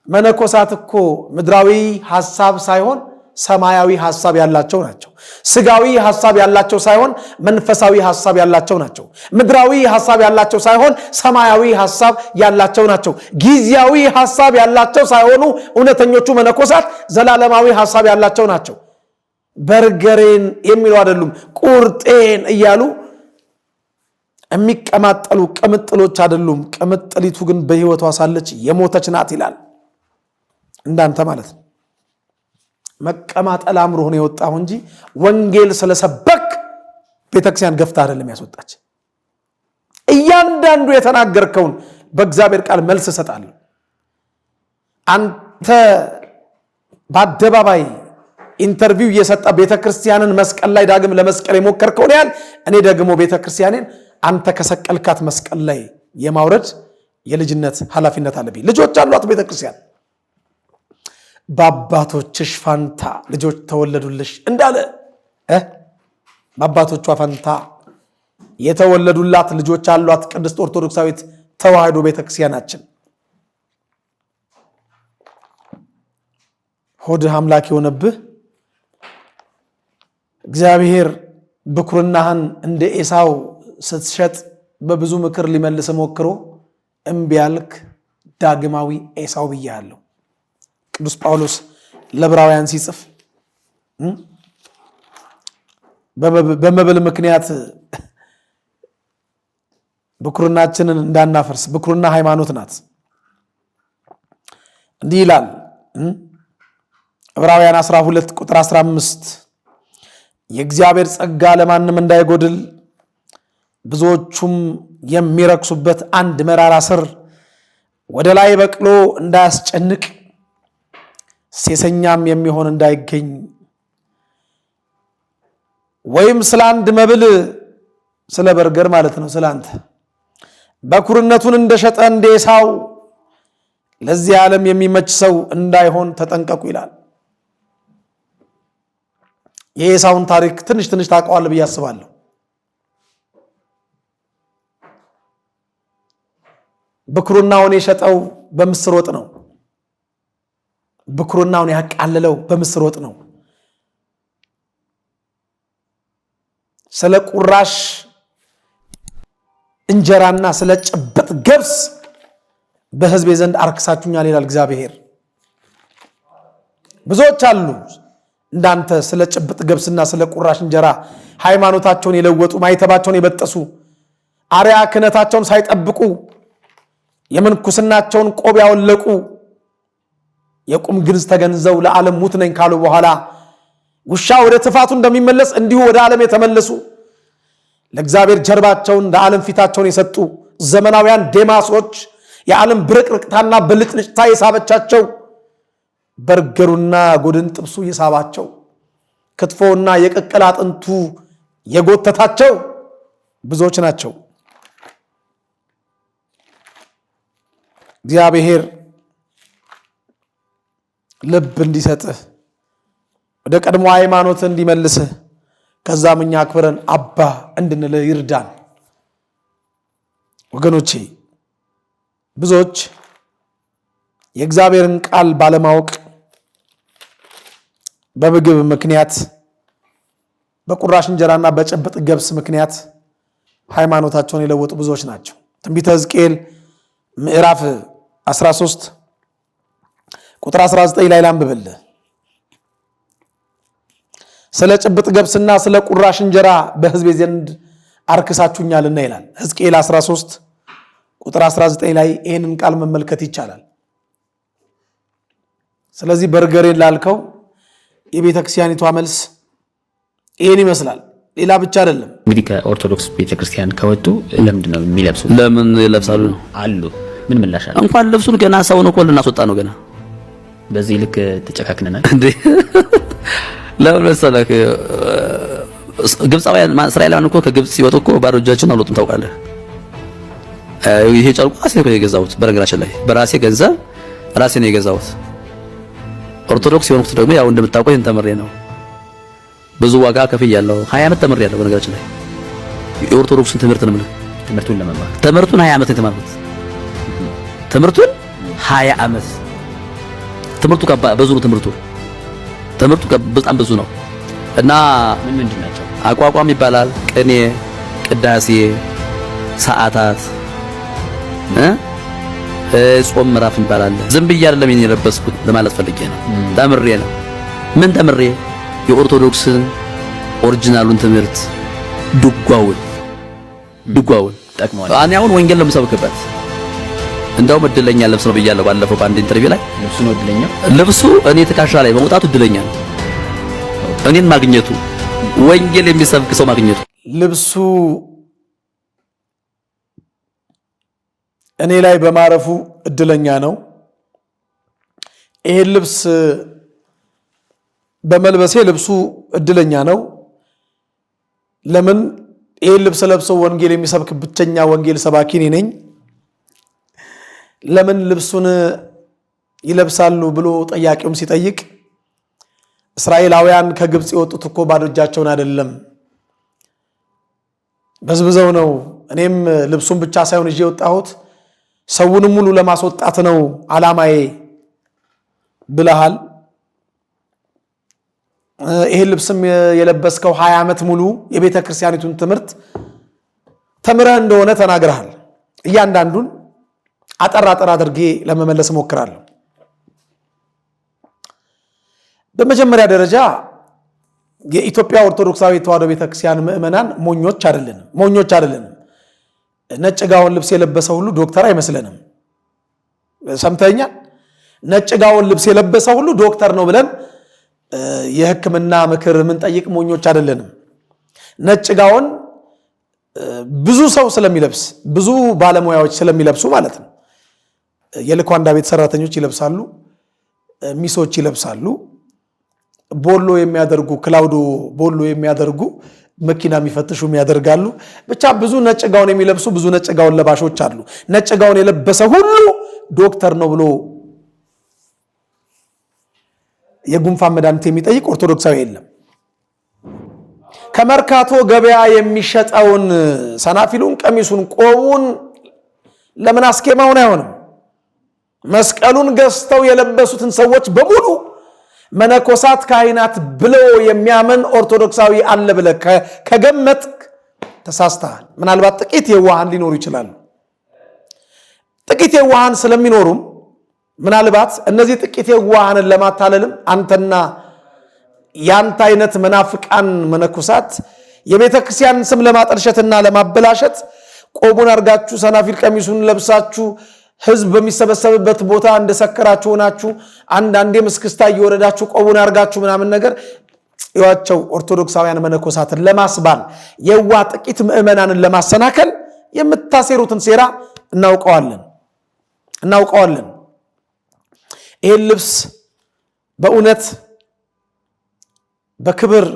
መነኮሳት እኮ ምድራዊ ሐሳብ ሳይሆን ሰማያዊ ሐሳብ ያላቸው ናቸው። ስጋዊ ሐሳብ ያላቸው ሳይሆን መንፈሳዊ ሐሳብ ያላቸው ናቸው። ምድራዊ ሐሳብ ያላቸው ሳይሆን ሰማያዊ ሐሳብ ያላቸው ናቸው። ጊዜያዊ ሐሳብ ያላቸው ሳይሆኑ እውነተኞቹ መነኮሳት ዘላለማዊ ሐሳብ ያላቸው ናቸው። በርገሬን የሚሉ አይደሉም፣ ቁርጤን እያሉ የሚቀማጠሉ ቅምጥሎች አይደሉም። ቅምጥሊቱ ግን በሕይወቷ ሳለች የሞተች ናት ይላል። እንዳንተ ማለት ነው። መቀማጠል አምሮ ሆነ የወጣው እንጂ ወንጌል ስለሰበክ ቤተክርስቲያን ገፍታ አይደለም ያስወጣች። እያንዳንዱ የተናገርከውን በእግዚአብሔር ቃል መልስ እሰጣለሁ። አንተ በአደባባይ ኢንተርቪው እየሰጠ ቤተክርስቲያንን መስቀል ላይ ዳግም ለመስቀል የሞከርከውን ያህል እኔ ደግሞ ቤተክርስቲያንን አንተ ከሰቀልካት መስቀል ላይ የማውረድ የልጅነት ኃላፊነት አለብኝ። ልጆች አሏት ቤተክርስቲያን። በአባቶችሽ ፋንታ ልጆች ተወለዱልሽ እንዳለ በአባቶቿ ፋንታ የተወለዱላት ልጆች አሏት ቅድስት ኦርቶዶክሳዊት ተዋሕዶ ቤተክርስቲያናችን። ሆድህ አምላክ የሆነብህ እግዚአብሔር ብኩርናህን እንደ ኤሳው ስትሸጥ በብዙ ምክር ሊመልስ ሞክሮ እምቢ ያልክ ዳግማዊ ኤሳው ብያለሁ። ቅዱስ ጳውሎስ ለዕብራውያን ሲጽፍ በመብል ምክንያት ብኩርናችንን እንዳናፈርስ፣ ብኩርና ሃይማኖት ናት። እንዲህ ይላል ዕብራውያን 12 ቁጥር 15 የእግዚአብሔር ጸጋ ለማንም እንዳይጎድል ብዙዎቹም የሚረክሱበት አንድ መራራ ስር ወደ ላይ በቅሎ እንዳያስጨንቅ ሴሰኛም የሚሆን እንዳይገኝ ወይም ስለ አንድ መብል ስለ በርገር ማለት ነው ስላንተ በኩርነቱን እንደሸጠ እንደ ኤሳው ለዚህ ዓለም የሚመች ሰው እንዳይሆን ተጠንቀቁ ይላል። የኤሳውን ታሪክ ትንሽ ታውቀዋለህ ብዬ አስባለሁ። ብኩርናውን የሸጠው በምስር ወጥ ነው። ብኩርናውን ያቃለለው በምስር ወጥ ነው። ስለ ቁራሽ እንጀራና ስለ ጭብጥ ገብስ በሕዝቤ ዘንድ አርክሳችሁኛል ይላል እግዚአብሔር። ብዙዎች አሉ እንዳንተ ስለ ጭብጥ ገብስና ስለ ቁራሽ እንጀራ ሃይማኖታቸውን የለወጡ ማይተባቸውን የበጠሱ አርያ ክህነታቸውን ሳይጠብቁ የምንኩስናቸውን ቆብ ያወለቁ የቁም ግንዝ ተገንዘው ለዓለም ሙት ነኝ ካሉ በኋላ ውሻ ወደ ትፋቱ እንደሚመለስ እንዲሁ ወደ ዓለም የተመለሱ ለእግዚአብሔር ጀርባቸውን ለዓለም ፊታቸውን የሰጡ ዘመናውያን ዴማሶች የዓለም ብርቅርቅታና ብልጭልጭታ የሳበቻቸው በርገሩና ጎድን ጥብሱ የሳባቸው ክትፎና የቅቅል አጥንቱ የጎተታቸው ብዙዎች ናቸው። እግዚአብሔር ልብ እንዲሰጥህ ወደ ቀድሞ ሃይማኖት እንዲመልስህ ከዛም እኛ አክብረን አባ እንድንልህ ይርዳን። ወገኖቼ ብዙዎች የእግዚአብሔርን ቃል ባለማወቅ በምግብ ምክንያት በቁራሽ እንጀራና በጨበጥ ገብስ ምክንያት ሃይማኖታቸውን የለወጡ ብዙዎች ናቸው። ትንቢተ ሕዝቅኤል ምዕራፍ 13 ቁጥር 19 ላይ ላንብብልህ። ስለ ጭብጥ ገብስና ስለ ቁራሽ እንጀራ በሕዝቤ ዘንድ አርክሳችሁኛልና ይላል። ሕዝቅኤል 13 ቁጥር 19 ላይ ይህንን ቃል መመልከት ይቻላል። ስለዚህ በርገሬን ላልከው የቤተ ክርስቲያኒቷ መልስ ይህን ይመስላል። ሌላ ብቻ አይደለም። እንግዲህ ከኦርቶዶክስ ቤተክርስቲያን ከወጡ ለምንድን ነው የሚለብሱት? ለምን ይለብሳሉ ነው አሉ። ምን ምላሽ አለ? እንኳን ልብሱን ገና ሰውን እኮ ልናስወጣ ነው ገና። በዚህ ልክ ተጨካክነናል እንዴ? ለምን መሰለህ? ግብፃውያን እስራኤላውያን እኮ ከግብፅ ሲወጡ እኮ ባዶ እጃቸውን አልወጡም ታውቃለህ። ይሄ ጨርቁ ራሴ ነው የገዛሁት። በነገራችን ላይ በራሴ ገንዘብ ራሴ ነው የገዛሁት። ኦርቶዶክስ የሆንኩት ደግሞ ያው እንደምታውቀው ይሄን ተምሬ ነው። ብዙ ዋጋ ከፍያለሁ። 20 ዓመት ተምሬያለሁ። በነገራችን ላይ የኦርቶዶክስን ትምህርት ነው ትምህርቱን ለመማር ትምህርቱን 20 ዓመት የተማርኩት። ትምህርቱን 20 ዓመት ትምህርቱ ብዙ ነው። ትምህርቱ በጣም ብዙ ነው እና ምንድን ናቸው? አቋቋም ይባላል፣ ቅኔ፣ ቅዳሴ፣ ሰዓታት፣ ጾም ምዕራፍ ይባላል። ዝም ብዬ አይደለም የለበስኩት ለማለት ፈልጌ ነው። ተምሬ ነው። ምን ተምሬ? የኦርቶዶክስን ኦሪጂናሉን ትምህርት ድጓውን ጠቅመዋል። እኔ አሁን ወንጌል ነው የምሰብክበት። እንደውም እድለኛ ልብስ ነው ብያለሁ ባለፈው በአንድ ኢንተርቪው ላይ። ልብሱ ነው እድለኛ። ልብሱ እኔ ትከሻ ላይ በመውጣቱ እድለኛ ነው። እኔን ማግኘቱ፣ ወንጌል የሚሰብክ ሰው ማግኘቱ። ልብሱ እኔ ላይ በማረፉ እድለኛ ነው። ይሄን ልብስ በመልበሴ ልብሱ እድለኛ ነው። ለምን? ይሄን ልብስ ለብሰው ወንጌል የሚሰብክ ብቸኛ ወንጌል ሰባኪ እኔ ነኝ። ለምን ልብሱን ይለብሳሉ ብሎ ጠያቂውም ሲጠይቅ እስራኤላውያን ከግብፅ የወጡት እኮ ባዶ እጃቸውን አይደለም፣ በዝብዘው ነው። እኔም ልብሱን ብቻ ሳይሆን ይዤ የወጣሁት ሰውንም ሙሉ ለማስወጣት ነው ዓላማዬ ብለሃል። ይሄን ልብስም የለበስከው 20 ዓመት ሙሉ የቤተ ክርስቲያኒቱን ትምህርት ተምረህ እንደሆነ ተናግረሃል። እያንዳንዱን አጠር አድርጌ ለመመለስ እሞክራለሁ። በመጀመሪያ ደረጃ የኢትዮጵያ ኦርቶዶክሳዊ ተዋሕዶ ቤተክርስቲያን ምዕመናን ሞኞች አይደለንም። ነጭ ጋውን ልብስ የለበሰ ሁሉ ዶክተር አይመስለንም። ሰምተኛል? ነጭ ጋውን ልብስ የለበሰ ሁሉ ዶክተር ነው ብለን የሕክምና ምክር የምንጠይቅ ሞኞች አይደለንም። ነጭ ጋውን ብዙ ሰው ስለሚለብስ፣ ብዙ ባለሙያዎች ስለሚለብሱ ማለት ነው። የልኳንዳ ቤት ሰራተኞች ይለብሳሉ፣ ሚሶች ይለብሳሉ፣ ቦሎ የሚያደርጉ ክላውዶ ቦሎ የሚያደርጉ መኪና የሚፈትሹ ያደርጋሉ። ብቻ ብዙ ነጭ ጋውን የሚለብሱ ብዙ ነጭ ጋውን ለባሾች አሉ። ነጭ ጋውን የለበሰ ሁሉ ዶክተር ነው ብሎ የጉንፋን መድኃኒት የሚጠይቅ ኦርቶዶክሳዊ የለም። ከመርካቶ ገበያ የሚሸጠውን ሰናፊሉን፣ ቀሚሱን፣ ቆቡን ለምን አስኬማውን አይሆንም? መስቀሉን ገዝተው የለበሱትን ሰዎች በሙሉ መነኮሳት ካህናት ብለው የሚያምን ኦርቶዶክሳዊ አለ ብለህ ከገመትክ ተሳስተሃል። ምናልባት ጥቂት የዋሃን ሊኖሩ ይችላሉ። ጥቂት የዋሃን ስለሚኖሩም ምናልባት እነዚህ ጥቂት የዋሃንን ለማታለልም አንተና ያንተ አይነት መናፍቃን መነኮሳት የቤተ ክርስቲያንን ስም ለማጠልሸትና ለማበላሸት ቆቡን አርጋችሁ ሰናፊል ቀሚሱን ለብሳችሁ ህዝብ በሚሰበሰብበት ቦታ እንደሰከራችሁ ሆናችሁ አንዳንዴም እስክስታ እየወረዳችሁ ቆቡን አርጋችሁ ምናምን ነገር ይዋቸው ኦርቶዶክሳውያን መነኮሳትን ለማስባል የዋ ጥቂት ምዕመናንን ለማሰናከል የምታሴሩትን ሴራ እናውቀዋለን። ይሄን ልብስ በእውነት በክብር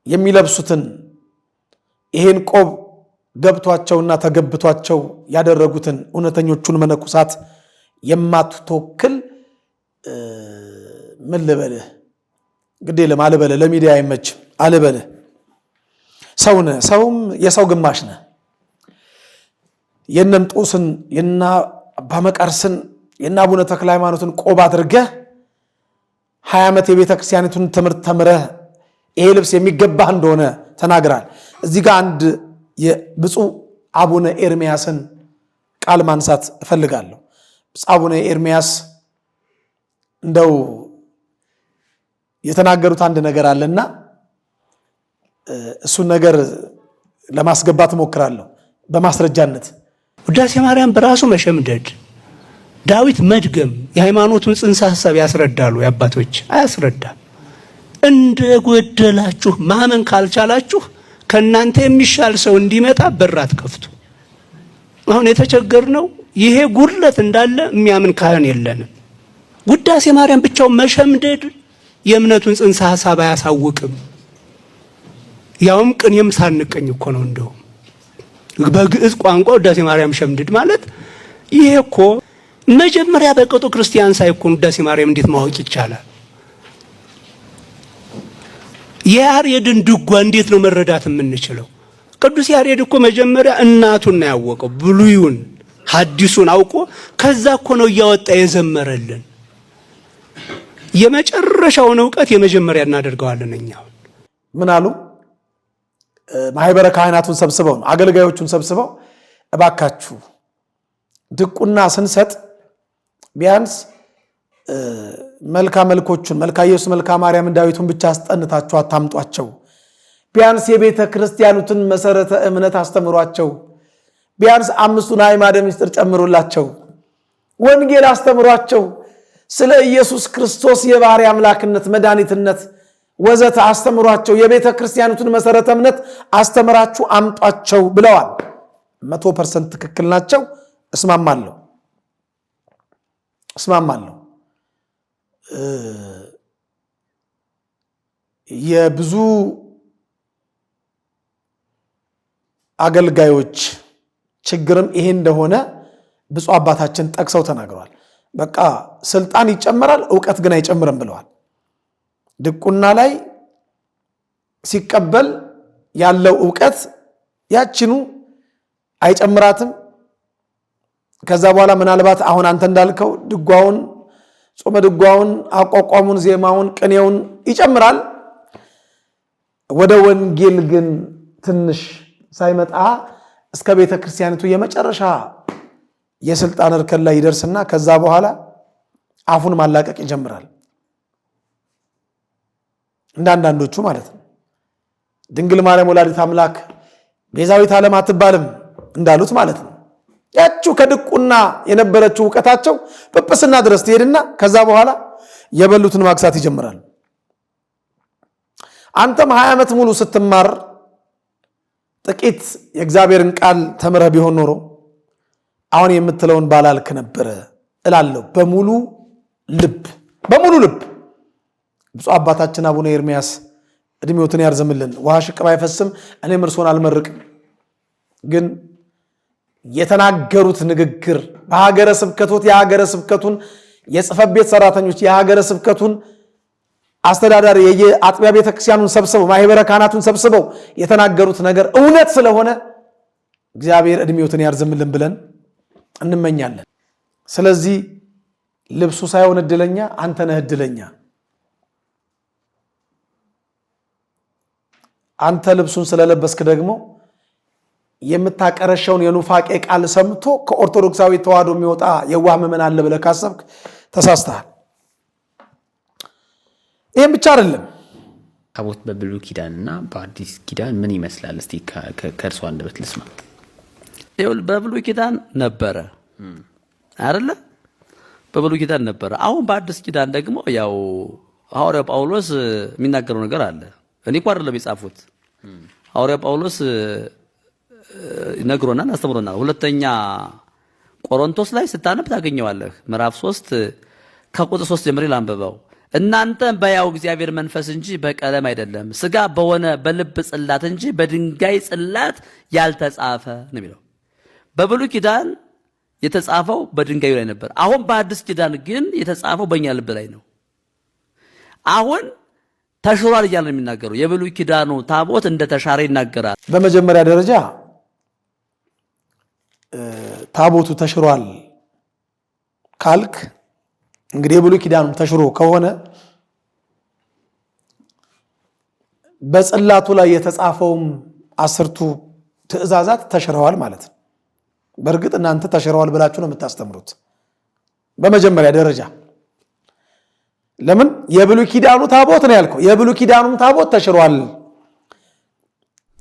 የሚለብሱትን ይሄን ቆብ ገብቷቸውና ተገብቷቸው ያደረጉትን እውነተኞቹን መነኮሳት የማትተወክል ምን ልበልህ ግዴ ለማልበልህ ለሚዲያ አይመችም አልበልህ ሰውነ ሰውም የሰው ግማሽ ነህ የነንጦስን የና ባመቃርስን የና አቡነ ተክለ ሃይማኖትን ቆብ አድርገህ 20 ዓመት የቤተ ክርስቲያኒቱን ትምህርት ተምረህ ይሄ ልብስ የሚገባህ እንደሆነ ተናግራል። እዚህ ጋር አንድ የብፁዕ አቡነ ኤርሚያስን ቃል ማንሳት እፈልጋለሁ። ብፁዕ አቡነ ኤርሚያስ እንደው የተናገሩት አንድ ነገር አለና እሱን ነገር ለማስገባት እሞክራለሁ በማስረጃነት። ውዳሴ ማርያም በራሱ መሸምደድ፣ ዳዊት መድገም የሃይማኖቱን ጽንሰ ሐሳብ ያስረዳሉ። የአባቶች አያስረዳም። እንደ ጎደላችሁ ማመን ካልቻላችሁ ከናንተ የሚሻል ሰው እንዲመጣ በራት ከፍቱ። አሁን የተቸገርነው ይሄ ጉድለት እንዳለ የሚያምን ካህን የለንም። ውዳሴ ማርያም ብቻው መሸምደድ የእምነቱን ጽንሰ ሐሳብ አያሳውቅም። ያውም ቅኔም ሳንቀኝ እኮ ነው። እንደው በግዕዝ ቋንቋ ውዳሴ ማርያም ሸምድድ ማለት ይሄ እኮ መጀመሪያ በቅጡ ክርስቲያን ሳይኮን ውዳሴ ማርያም እንዴት ማወቅ ይቻላል? የያሬድን ድጓ እንዴት ነው መረዳት የምንችለው? ቅዱስ ያሬድ እኮ መጀመሪያ እናቱን ነው ያወቀው። ብሉዩን ሐዲሱን አውቆ ከዛ እኮ ነው እያወጣ የዘመረልን። የመጨረሻውን ዕውቀት የመጀመሪያ እናደርገዋለን እኛ። ምን አሉ? ማህበረ ካህናቱን ሰብስበው ነው አገልጋዮቹን ሰብስበው እባካችሁ ድቁና ስንሰጥ ቢያንስ መልካ መልኮቹን መልካ ኢየሱስ መልካ ማርያም ዳዊቱን ብቻ አስጠንታችሁ አታምጧቸው። ቢያንስ የቤተ ክርስቲያኑትን መሰረተ እምነት አስተምሯቸው። ቢያንስ 5ቱን አዕማደ ምስጢር ጨምሩላቸው። ወንጌል አስተምሯቸው። ስለ ኢየሱስ ክርስቶስ የባህሪ አምላክነት መድኃኒትነት ወዘተ አስተምሯቸው። የቤተ ክርስቲያኑትን መሰረተ እምነት አስተምራችሁ አምጧቸው ብለዋል። 100% ትክክል ናቸው። እስማማለሁ። የብዙ አገልጋዮች ችግርም ይሄ እንደሆነ ብፁዕ አባታችን ጠቅሰው ተናግረዋል። በቃ ስልጣን ይጨመራል፣ ዕውቀት ግን አይጨምርም ብለዋል። ድቁና ላይ ሲቀበል ያለው ዕውቀት ያችኑ አይጨምራትም። ከዛ በኋላ ምናልባት አሁን አንተ እንዳልከው ድጓውን፣ ጾመ ድጓውን፣ አቋቋሙን፣ ዜማውን፣ ቅኔውን ይጨምራል። ወደ ወንጌል ግን ትንሽ ሳይመጣ እስከ ቤተ ክርስቲያኒቱ የመጨረሻ የስልጣን እርከን ላይ ይደርስና ከዛ በኋላ አፉን ማላቀቅ ይጀምራል። እንዳንዳንዶቹ ማለት ነው። ድንግል ማርያም ወላዲት አምላክ ቤዛዊት ዓለም አትባልም እንዳሉት ማለት ነው። ያችሁ ከድቁና የነበረችው ዕውቀታቸው ጵጵስና ድረስ ትሄድና ከዛ በኋላ የበሉትን ማክሳት ይጀምራል። አንተም 20 ዓመት ሙሉ ስትማር ጥቂት የእግዚአብሔርን ቃል ተምረህ ቢሆን ኖሮ አሁን የምትለውን ባላልክ ነበረ እላለሁ። በሙሉ ልብ ብፁዕ አባታችን አቡነ ኤርሚያስ እድሜዎትን ያርዝምልን። ውሃ ሽቅብ አይፈስም፣ እኔም እርሶን አልመርቅም። ግን የተናገሩት ንግግር በሀገረ ስብከቶት የሀገረ ስብከቱን የጽሕፈት ቤት ሰራተኞች የሀገረ ስብከቱን አስተዳዳሪ የአጥቢያ ቤተክርስቲያኑን ሰብስበው ማህበረ ካህናቱን ሰብስበው የተናገሩት ነገር እውነት ስለሆነ እግዚአብሔር እድሜዎትን ያርዝምልን ብለን እንመኛለን። ስለዚህ ልብሱ ሳይሆን እድለኛ አንተ ነህ እድለኛ። አንተ ልብሱን ስለለበስክ ደግሞ የምታቀረሸውን የኑፋቄ ቃል ሰምቶ ከኦርቶዶክሳዊ ተዋህዶ የሚወጣ የዋህ ምዕመን አለ ብለህ ካሰብክ ተሳስተሃል። ይሄን ብቻ አይደለም። ታቦት በብሉይ ኪዳንና በአዲስ ኪዳን ምን ይመስላል? እስቲ ከእርሷ አንደበት ልስማ። በብሉይ ኪዳን ነበረ አይደለ? በብሉይ ኪዳን ነበረ። አሁን በአዲስ ኪዳን ደግሞ ያው ሐዋርያው ጳውሎስ የሚናገረው ነገር አለ። እኔ እኮ አይደለም የጻፉት፣ ሐዋርያው ጳውሎስ ነግሮናል፣ አስተምሮናል። ሁለተኛ ቆሮንቶስ ላይ ስታነብ ታገኘዋለህ። ምዕራፍ 3 ከቁጥር 3 ጀምሬ ላንብበው። እናንተም በያው እግዚአብሔር መንፈስ እንጂ በቀለም አይደለም፣ ሥጋ በሆነ በልብ ጽላት እንጂ በድንጋይ ጽላት ያልተጻፈ ነው የሚለው። በብሉይ ኪዳን የተጻፈው በድንጋዩ ላይ ነበር። አሁን በአዲስ ኪዳን ግን የተጻፈው በእኛ ልብ ላይ ነው። አሁን ተሽሯል እያለ ነው የሚናገረው። የብሉይ ኪዳኑ ታቦት እንደተሻረ ይናገራል። በመጀመሪያ ደረጃ ታቦቱ ተሽሯል ካልክ እንግዲህ የብሉይ ኪዳኑ ተሽሮ ከሆነ በጽላቱ ላይ የተጻፈውም 10ቱ ትእዛዛት ተሽረዋል ማለት ነው። በእርግጥ እናንተ ተሽረዋል ብላችሁ ነው የምታስተምሩት በመጀመሪያ ደረጃ። ለምን የብሉይ ኪዳኑ ታቦት ነው ያልከው? የብሉይ ኪዳኑ ታቦት ተሽሯል።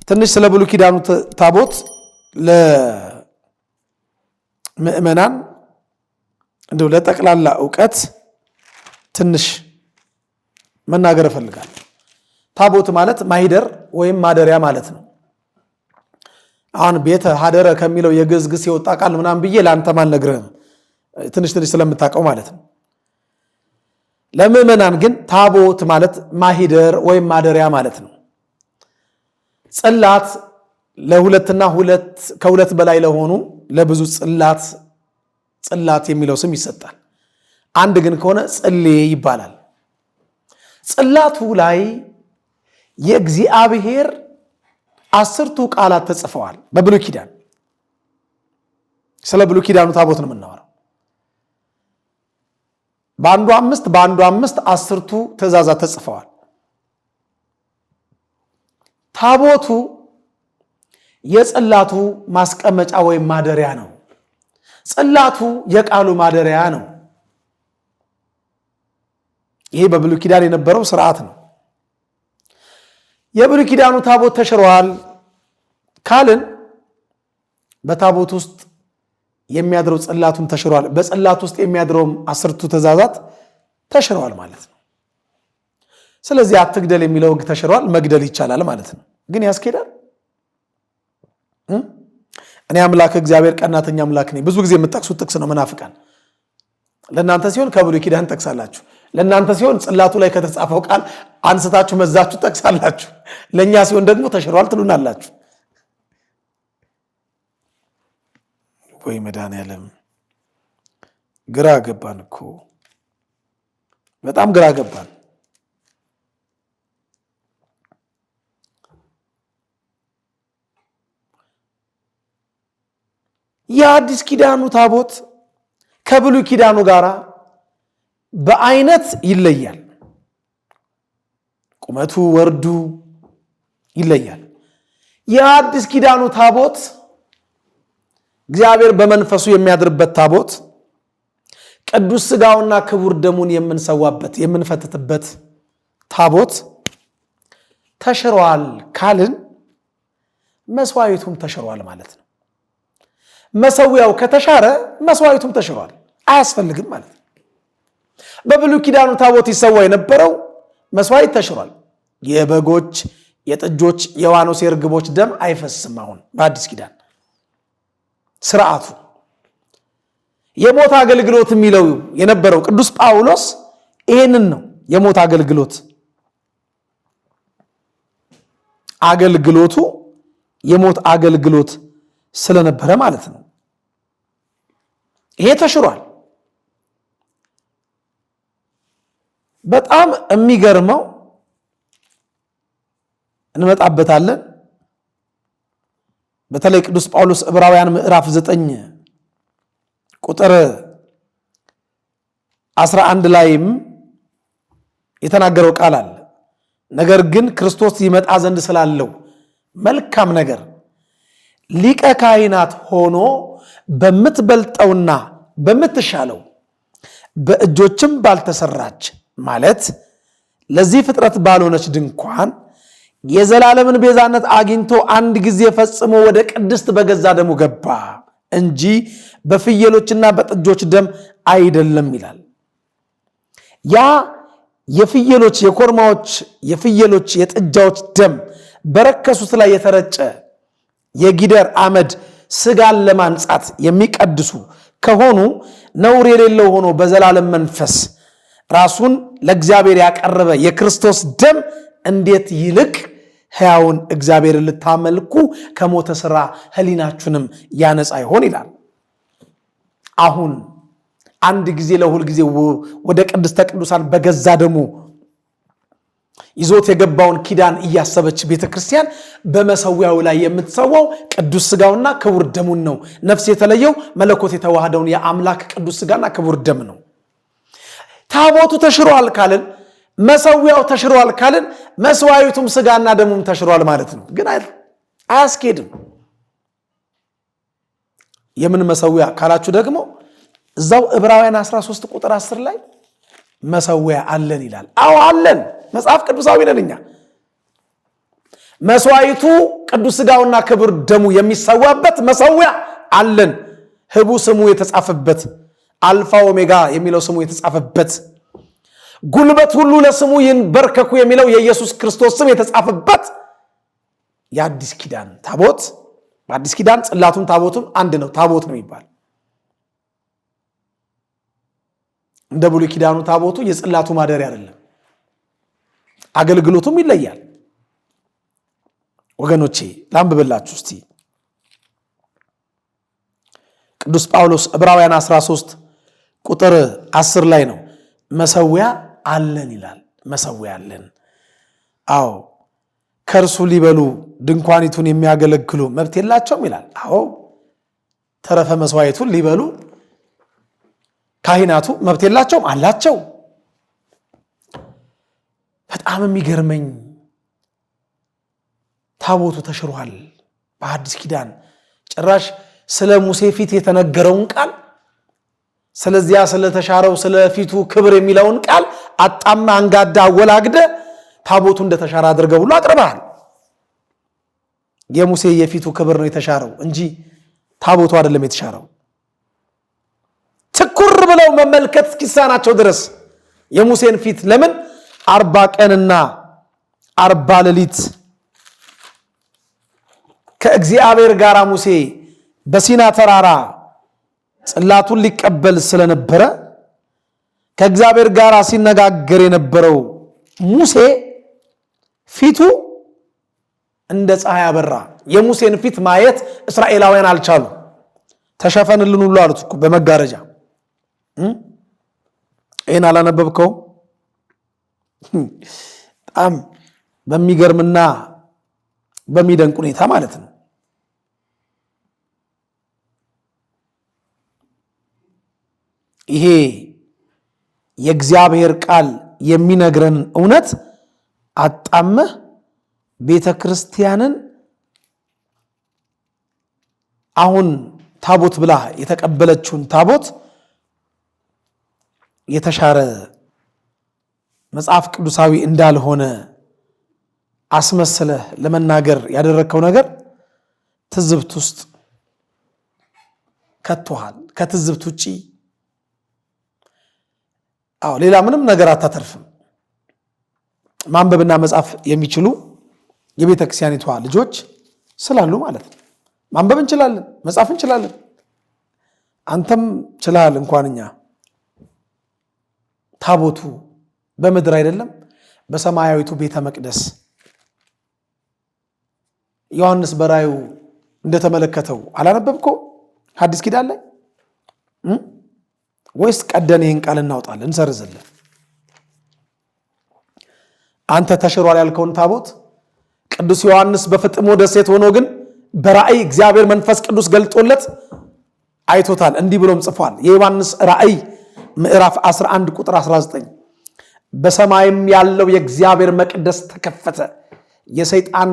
ትንሽ ስለ ብሉይ ኪዳኑ ታቦት ለምእመናን እንደው ለጠቅላላ ዕውቀት ትንሽ መናገር እፈልጋለሁ። ታቦት ማለት ማሂደር ወይም ማደሪያ ማለት ነው። አሁን ቤተ ሀደረ ከሚለው የግዕዝ ግስ የወጣ ቃል ምናምን ብዬ ለአንተ አልነግርህም፣ ትንሽ ስለምታውቀው ማለት ነው። ለምእመናን ግን ታቦት ማለት ማሂደር ወይም ማደሪያ ማለት ነው። ጽላት ለሁለትና ከሁለት በላይ ለሆኑ ለብዙ ጽላት የሚለው ስም ይሰጣል። አንድ ግን ከሆነ ጽሌ ይባላል። ጽላቱ ላይ የእግዚአብሔር 10ቱ ቃላት ተጽፈዋል በብሉይ ኪዳን። ስለ ብሉይ ኪዳኑ ታቦት ነው የምናወራው። በአንዱ 5 10ቱ ትእዛዛት ተጽፈዋል። ታቦቱ የጽላቱ ማስቀመጫ ወይም ማደሪያ ነው። ጽላቱ የቃሉ ማደሪያ ነው። ይሄ በብሉይ ኪዳን የነበረው ስርዓት ነው። የብሉይ ኪዳኑ ታቦት ተሽሯል ካልን በታቦት ውስጥ የሚያድረው ጽላቱም ተሽሯል፣ በጽላት ውስጥ የሚያድረውም 10ቱ ትእዛዛት ተሽሯል ማለት ነው። ስለዚህ አትግደል የሚለው ሕግ ተሽሯል፣ መግደል ይቻላል ማለት ነው። ግን ያስኬዳል? እኔ አምላክ እግዚአብሔር ቀናተኛ አምላክ ነኝ። ብዙ ጊዜ የምትጠቅሱት ጥቅስ ነው መናፍቃን። ለእናንተ ሲሆን ከብሉይ ኪዳን ጠቅሳላችሁ፣ ለእናንተ ሲሆን ጽላቱ ላይ ከተጻፈው ቃል አንስታችሁ መዛችሁ ጠቅሳላችሁ፣ ለእኛ ሲሆን ደግሞ ተሽሯል ትሉናላችሁ። ወይ መድኃኒዓለም ግራ ገባን እኮ፣ በጣም ግራ ገባን። የአዲስ ኪዳኑ ታቦት ከብሉይ ኪዳኑ ጋር በአይነት ይለያል። ቁመቱ ወርዱ ይለያል። የአዲስ ኪዳኑ ታቦት እግዚአብሔር በመንፈሱ የሚያድርበት ታቦት፣ ቅዱስ ሥጋውና ክቡር ደሙን የምንሰዋበት የምንፈትትበት ታቦት ተሽሯል ካልን መስዋዕቱም ተሽሯል ማለት ነው። መሰዊያው ከተሻረ መስዋዕቱም ተሽሯል፣ አያስፈልግም ማለት ነው። በብሉይ ኪዳኑ ታቦት ይሰዋ የነበረው መስዋዕት ተሽሯል። የበጎች፣ የጥጆች፣ የዋኖስ የርግቦች ደም አይፈስም። አሁን በአዲስ ኪዳን ስርዓቱ የሞት አገልግሎት የሚለው የነበረው ቅዱስ ጳውሎስ ይሄንን ነው። የሞት አገልግሎቱ የሞት አገልግሎት ስለነበረ ማለት ነው። ይሄ ተሽሯል። በጣም የሚገርመው እንመጣበታለን። በተለይ ቅዱስ ጳውሎስ ዕብራውያን ምዕራፍ 9 ቁጥር 11 ላይም የተናገረው ቃል አለ። ነገር ግን ክርስቶስ ይመጣ ዘንድ ስላለው መልካም ነገር ሊቀ ካህናት ሆኖ በምትበልጠውና በምትሻለው በእጆችም ባልተሰራች ማለት ለዚህ ፍጥረት ባልሆነች ድንኳን የዘላለምን ቤዛነት አግኝቶ አንድ ጊዜ ፈጽሞ ወደ ቅድስት በገዛ ደሙ ገባ እንጂ በፍየሎችና በጥጆች ደም አይደለም ይላል። ያ የፍየሎች፣ የኮርማዎች፣ የፍየሎች፣ የጥጃዎች ደም በረከሱት ላይ የተረጨ የጊደር አመድ ስጋን ለማንጻት የሚቀድሱ ከሆኑ ነውር የሌለው ሆኖ በዘላለም መንፈስ ራሱን ለእግዚአብሔር ያቀረበ የክርስቶስ ደም እንዴት ይልቅ ሕያውን እግዚአብሔርን ልታመልኩ ከሞተ ሥራ ሕሊናችሁንም ያነጻ ይሆን ይላል። አሁን አንድ ጊዜ ለሁል ጊዜ ወደ ቅድስተ ቅዱሳን በገዛ ደሙ ይዞት የገባውን ኪዳን እያሰበች ቤተክርስቲያን በመሰዊያው ላይ የምትሰዋው ቅዱስ ሥጋውና ክቡር ደሙን ነው። ነፍስ የተለየው መለኮት የተዋሃደውን የአምላክ ቅዱስ ሥጋና ክቡር ደም ነው። ታቦቱ ተሽሯል ካልን፣ መሰዊያው ተሽሯል ካልን መስዋዕቱም ሥጋና ደሙም ተሽሯል ማለት ነው። ግን አያስኬድም። የምን መሰዊያ ካላችሁ ደግሞ እዛው ዕብራውያን 13 ቁጥር 10 ላይ መሰዊያ አለን ይላል። አዎ አለን። መጽሐፍ ቅዱሳዊ ነን እኛ። መስዋዕቱ ቅዱስ ሥጋውና ክቡር ደሙ የሚሰዋበት መሰዊያ አለን። ህቡ ስሙ የተጻፈበት፣ አልፋ ኦሜጋ የሚለው ስሙ የተጻፈበት፣ ጉልበት ሁሉ ለስሙ ይንበርከኩ የሚለው የኢየሱስ ክርስቶስ ስም የተጻፈበት የአዲስ ኪዳን ታቦት። በአዲስ ኪዳን ጽላቱም ታቦቱም አንድ ነው፣ ታቦት ነው ይባል። እንደ ብሉይ ኪዳኑ ታቦቱ የጽላቱ ማደሪያ አይደለም፣ አገልግሎቱም ይለያል። ወገኖቼ ላንብብላችሁ እስቲ። ቅዱስ ጳውሎስ ዕብራውያን 13 ቁጥር 10 ላይ ነው መሰዊያ አለን ይላል። መሰዊያ አለን። አዎ ከእርሱ ሊበሉ ድንኳኒቱን የሚያገለግሉ መብት የላቸውም ይላል። አዎ ተረፈ መስዋዕቱን ሊበሉ ካህናቱ መብት የላቸውም? አላቸው። በጣም የሚገርመኝ ታቦቱ ተሽሯል በአዲስ ኪዳን። ጭራሽ ስለ ሙሴ ፊት የተነገረውን ቃል ስለዚያ ስለተሻረው ስለ ፊቱ ክብር የሚለውን ቃል አጣማ አንጋዳ አወላግደ ታቦቱ እንደተሻረ አድርገው ሁሉ አቅርበሃል። የሙሴ የፊቱ ክብር ነው የተሻረው እንጂ ታቦቱ አይደለም የተሻረው። ትኩር ብለው መመልከት እስኪሳናቸው ድረስ የሙሴን ፊት ለምን 40 ቀንና 40 ሌሊት ከእግዚአብሔር ጋር ሙሴ በሲና ተራራ ጽላቱን ሊቀበል ስለነበረ ከእግዚአብሔር ጋር ሲነጋገር የነበረው ሙሴ ፊቱ እንደ ፀሐይ አበራ። የሙሴን ፊት ማየት እስራኤላውያን አልቻሉ። ተሸፈንልን ሁሉ አሉት እኮ በመጋረጃ። ይህን አላነበብከውም? በጣም በሚገርምና በሚደንቅ ሁኔታ ማለት ነው። ይሄ የእግዚአብሔር ቃል የሚነግረን እውነት አጣመህ ቤተ ክርስቲያንን አሁን ታቦት ብላ የተቀበለችውን ታቦት የተሻረ መጽሐፍ ቅዱሳዊ እንዳልሆነ አስመስለህ ለመናገር ያደረከው ነገር ትዝብት ውስጥ ከቶሃል። ከትዝብት ውጪ ሌላ ምንም ነገር አታተርፍም። ማንበብና መጻፍ የሚችሉ የቤተ ክርስቲያኒቷ ልጆች ስላሉ ማለት ነው። ማንበብ እንችላለን፣ መጻፍ እንችላለን። አንተም ችላል። እንኳንኛ ታቦቱ በምድር አይደለም በሰማያዊቱ ቤተ መቅደስ ዮሐንስ በራዩ እንደተመለከተው አላነበብከው? ሐዲስ ኪዳን ላይ ወይስ ቀደን ይህን ቃል እናውጣለን እንሰርዝልን? አንተ ተሽሯል ያልከውን ታቦት ቅዱስ ዮሐንስ በፍጥሞ ደሴት ሆኖ ግን በራእይ እግዚአብሔር መንፈስ ቅዱስ ገልጦለት አይቶታል። እንዲህ ብሎም ጽፏል። የዮሐንስ ራእይ ምዕራፍ 11 ቁጥር 19 በሰማይም ያለው የእግዚአብሔር መቅደስ ተከፈተ። የሰይጣን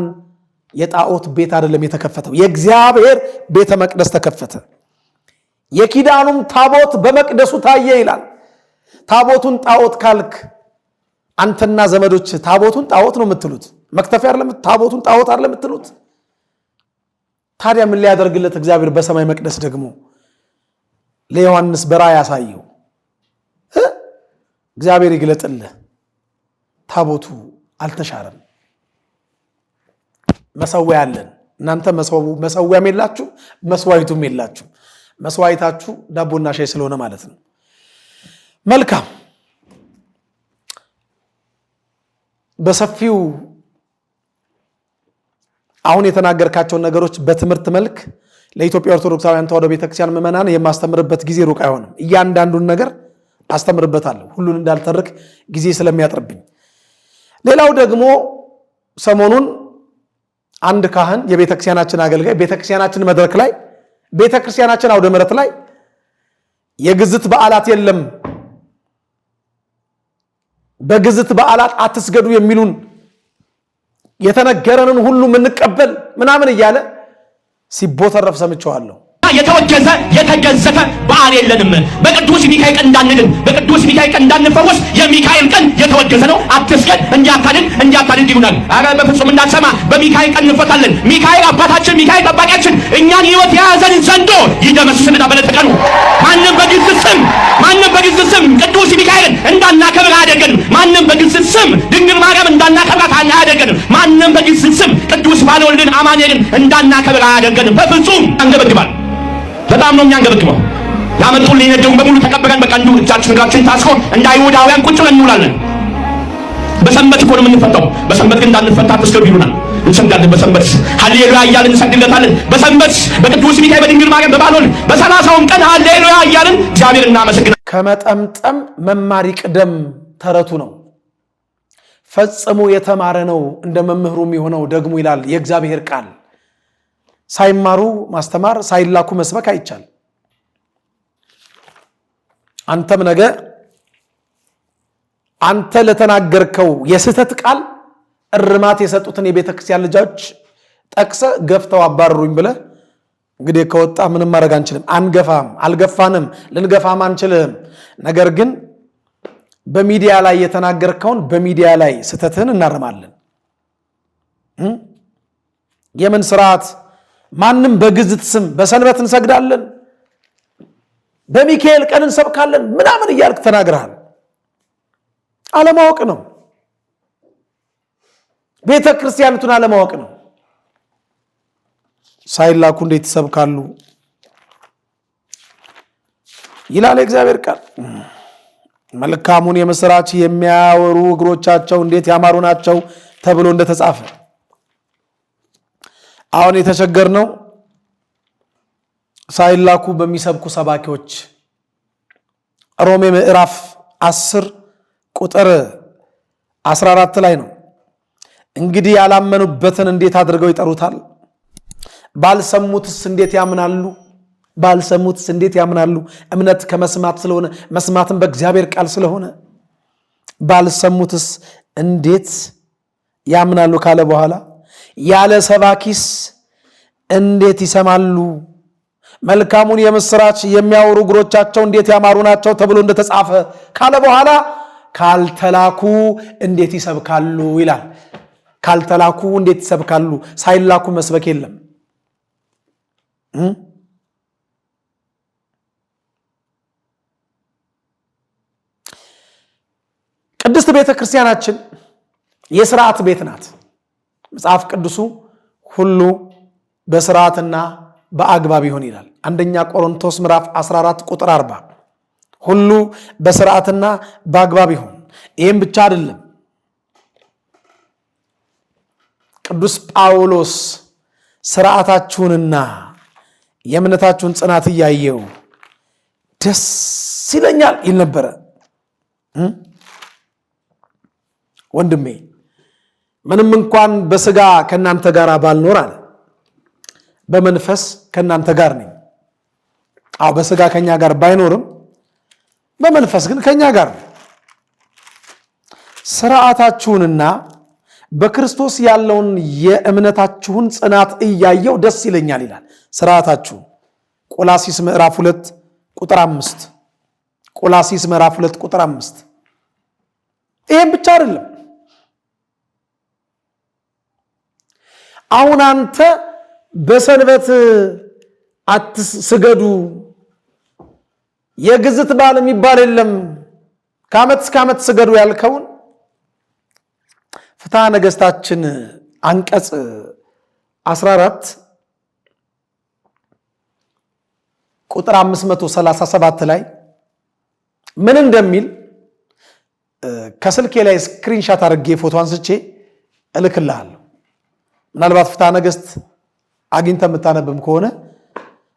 የጣዖት ቤት አይደለም የተከፈተው፣ የእግዚአብሔር ቤተ መቅደስ ተከፈተ። የኪዳኑም ታቦት በመቅደሱ ታየ ይላል። ታቦቱን ጣዖት ካልክ አንተና ዘመዶች ታቦቱን ጣዖት ነው የምትሉት። መክተፊያ አይደለም፣ ታቦቱን ጣዖት አይደለም የምትሉት። ታዲያ ምን ሊያደርግለት እግዚአብሔር በሰማይ መቅደስ ደግሞ ለዮሐንስ በራእይ ያሳየው? እግዚአብሔር ይግለጥልህ። ታቦቱ አልተሻረም። መሰዊያ አለን። እናንተ መሰዊያም የላችሁ መስዋዕቱም የላችሁ። መስዋዕታችሁ ዳቦና ሻይ ስለሆነ ማለት ነው። መልካም በሰፊው አሁን የተናገርካቸውን ነገሮች በትምህርት መልክ ለኢትዮጵያ ኦርቶዶክሳውያን ተዋሕዶ ቤተክርስቲያን ምዕመናን የማስተምርበት ጊዜ ሩቅ አይሆንም። እያንዳንዱን ነገር አስተምርበታለሁ፣ ሁሉን እንዳልተርክ ጊዜ ስለሚያጥርብኝ። ሌላው ደግሞ ሰሞኑን አንድ ካህን የቤተክርስቲያናችን አገልጋይ ቤተክርስቲያናችን መድረክ ላይ ቤተክርስቲያናችን አውደ ምሕረት ላይ የግዝት በዓላት የለም፣ በግዝት በዓላት አትስገዱ የሚሉን የተነገረንን ሁሉ ምንቀበል ምናምን እያለ ሲቦተረፍ ሰምቼዋለሁ። የተወገዘ የተገዘፈ በዓል የለንም። በቅዱስ ሚካኤል ቀን እንዳንድን፣ በቅዱስ ሚካኤል ቀን እንዳንፈወስ የሚካኤል ቀን የተወገዘ ነው። አትስገድ፣ እንዲያታድን ይሉናል። ኧረ በፍጹም እንዳትሰማ። በሚካኤል ቀን እንፈታለን። ሚካኤል አባታችን፣ ሚካኤል ጠባቂያችን እኛን ሕይወት የያዘን ዘንዶ ይደመስስና በለተቀኑ ማንም በግዝ ስም ቅዱስ ሚካኤልን እንዳናከብር አያደርገንም። ማንም በግዝ ስም ድንግል ማርያም እንዳናከብራት አያደርገንም። ማንም በግዝ ስም ቅዱስ ባለወልድን አማኑኤልን እንዳናከብር አያደርገንም። በፍጹም አንገበግባል። በጣም ነው የሚያንገበግበው። ያመጡልኝ ነገሩን በሙሉ ተቀበለን። በቃ እንዲሁ እጃችን እግራችን ታስሮ እንደ አይሁዳውያን ቁጭ ብለን እንውላለን። በሰንበት እኮ ነው የምንፈታው። በሰንበት ግን እንዳንፈታ አትስገዱ ይሉናል። እንሰግዳለን። በሰንበት ሃሌሉያ እያልን እንሰግድለታለን። በሰንበት በቅዱስ ሚካኤል በድንግል ማርያም በባልሆን በ30ም ቀን ሃሌሉያ እያልን እግዚአብሔር እናመሰግናለን። ከመጠምጠም መማር ይቅደም ተረቱ ነው። ፈጽሞ የተማረ ነው እንደ መምህሩ የሚሆነው ደግሞ ይላል የእግዚአብሔር ቃል። ሳይማሩ ማስተማር፣ ሳይላኩ መስበክ አይቻል። አንተም ነገ አንተ ለተናገርከው የስህተት ቃል እርማት የሰጡትን የቤተክርስቲያን ልጆች ጠቅሰ ገፍተው አባረሩኝ ብለህ እንግዲህ ከወጣ ምንም ማድረግ አንችልም። አንገፋም፣ አልገፋንም፣ ልንገፋም አንችልም። ነገር ግን በሚዲያ ላይ የተናገርከውን በሚዲያ ላይ ስህተትህን እናርማለን። የምን ስርዓት? ማንም በግዝት ስም በሰንበት እንሰግዳለን፣ በሚካኤል ቀን እንሰብካለን ምናምን እያልክ ተናግረሃል። አለማወቅ ነው። ቤተ ክርስቲያኒቱን አለማወቅ ነው። ሳይላኩ እንዴት ይሰብካሉ ይላል እግዚአብሔር ቃል። መልካሙን የምስራች የሚያወሩ እግሮቻቸው እንዴት ያማሩ ናቸው ተብሎ እንደተጻፈ አሁን የተቸገርነው ሳይላኩ በሚሰብኩ ሰባኪዎች ሮሜ ምዕራፍ 10 ቁጥር 14 ላይ ነው። እንግዲህ ያላመኑበትን እንዴት አድርገው ይጠሩታል? ባልሰሙትስ እንዴት ያምናሉ? ባልሰሙትስ እንዴት ያምናሉ? እምነት ከመስማት ስለሆነ መስማትም በእግዚአብሔር ቃል ስለሆነ ባልሰሙትስ እንዴት ያምናሉ ካለ በኋላ ያለ ሰባኪስ እንዴት ይሰማሉ? መልካሙን የምስራች የሚያወሩ እግሮቻቸው እንዴት ያማሩ ናቸው ተብሎ እንደተጻፈ ካለ በኋላ ካልተላኩ እንዴት ይሰብካሉ ይላል። ካልተላኩ እንዴት ይሰብካሉ? ሳይላኩ መስበክ የለም። ቅድስት ቤተ ክርስቲያናችን የሥርዓት ቤት ናት። መጽሐፍ ቅዱሱ ሁሉ በሥርዓትና በአግባብ ይሆን ይላል። አንደኛ ቆሮንቶስ ምዕራፍ 14 ቁጥር 40 ሁሉ በሥርዓትና በአግባብ ይሆን። ይህም ብቻ አይደለም። ቅዱስ ጳውሎስ ሥርዓታችሁንና የእምነታችሁን ጽናት እያየው ደስ ይለኛል ይል ነበረ። ወንድሜ ምንም እንኳን በሥጋ ከእናንተ ጋር ባልኖር አለ በመንፈስ ከእናንተ ጋር ነኝ። አዎ በሥጋ ከኛ ጋር ባይኖርም በመንፈስ ግን ከኛ ጋር ነው። ሥርዓታችሁንና በክርስቶስ ያለውን የእምነታችሁን ጽናት እያየው ደስ ይለኛል ይላል። ሥርዓታችሁ ቆላሲስ ምዕራፍ 2 ቁጥር 5 ቆላሲስ ምዕራፍ 2 ቁጥር 5 ይሄም ብቻ አይደለም። አሁን አንተ በሰንበት አትስገዱ፣ የግዝት በዓል የሚባል የለም፣ ከዓመት እስከ ዓመት ስገዱ ያልከውን ፍትሐ ነገሥታችን አንቀጽ 14 ቁጥር 537 ላይ ምን እንደሚል ከስልኬ ላይ ስክሪንሻት አድርጌ ፎቶ አንስቼ እልክልሃለሁ። ምናልባት ፍትሐ ነገሥት አግኝተህ የምታነብም ከሆነ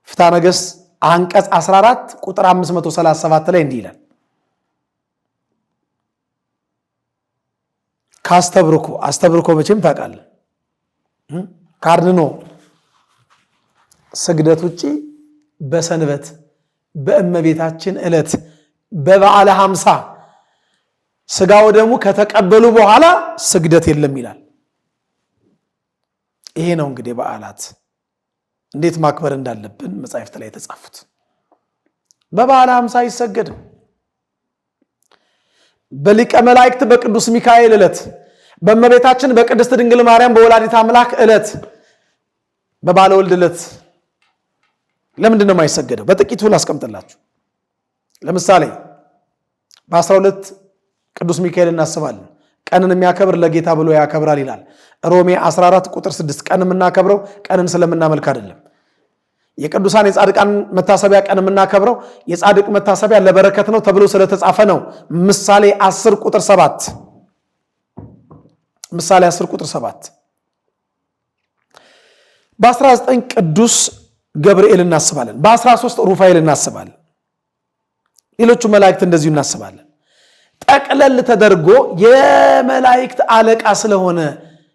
ፍትሐ ነገሥት አንቀጽ 14 ቁጥር 537 ላይ እንዲህ ይላል። አስተብርኮ መቼም ታውቃለህ፣ ካርድኖ ስግደት ውጪ በሰንበት በእመቤታችን ዕለት በበዓለ 50 ስጋው ደግሞ ከተቀበሉ በኋላ ስግደት የለም ይላል። ይሄ ነው እንግዲህ በዓላት እንዴት ማክበር እንዳለብን መጻሕፍት ላይ የተጻፉት። በበዓለ 50 አይሰገድም። በሊቀ መላእክት በቅዱስ ሚካኤል ዕለት፣ በእመቤታችን በቅድስት ድንግል ማርያም በወላዲተ አምላክ ዕለት፣ በባለ ወልድ ዕለት ለምንድን ነው የማይሰገደው? በጥቂቱ ላስቀምጥላችሁ። ለምሳሌ በ12 ቅዱስ ሚካኤል እናስባለን። ቀንን የሚያከብር ለጌታ ብሎ ያከብራል ይላል ሮሜ 14 ቁጥር 6። ቀን የምናከብረው ቀንን ስለምናመልክ አይደለም። የቅዱሳን የጻድቃን መታሰቢያ ቀን የምናከብረው የጻድቅ መታሰቢያ ለበረከት ነው ተብሎ ስለተጻፈ ነው። ምሳሌ 10 ቁጥር 7 ምሳሌ 10 ቁጥር 7። በ19 ቅዱስ ገብርኤል እናስባለን። በ13 ሩፋኤል እናስባለን። ሌሎቹ መላእክት እንደዚሁ እናስባለን። ጠቅለል ተደርጎ የመላእክት አለቃ ስለሆነ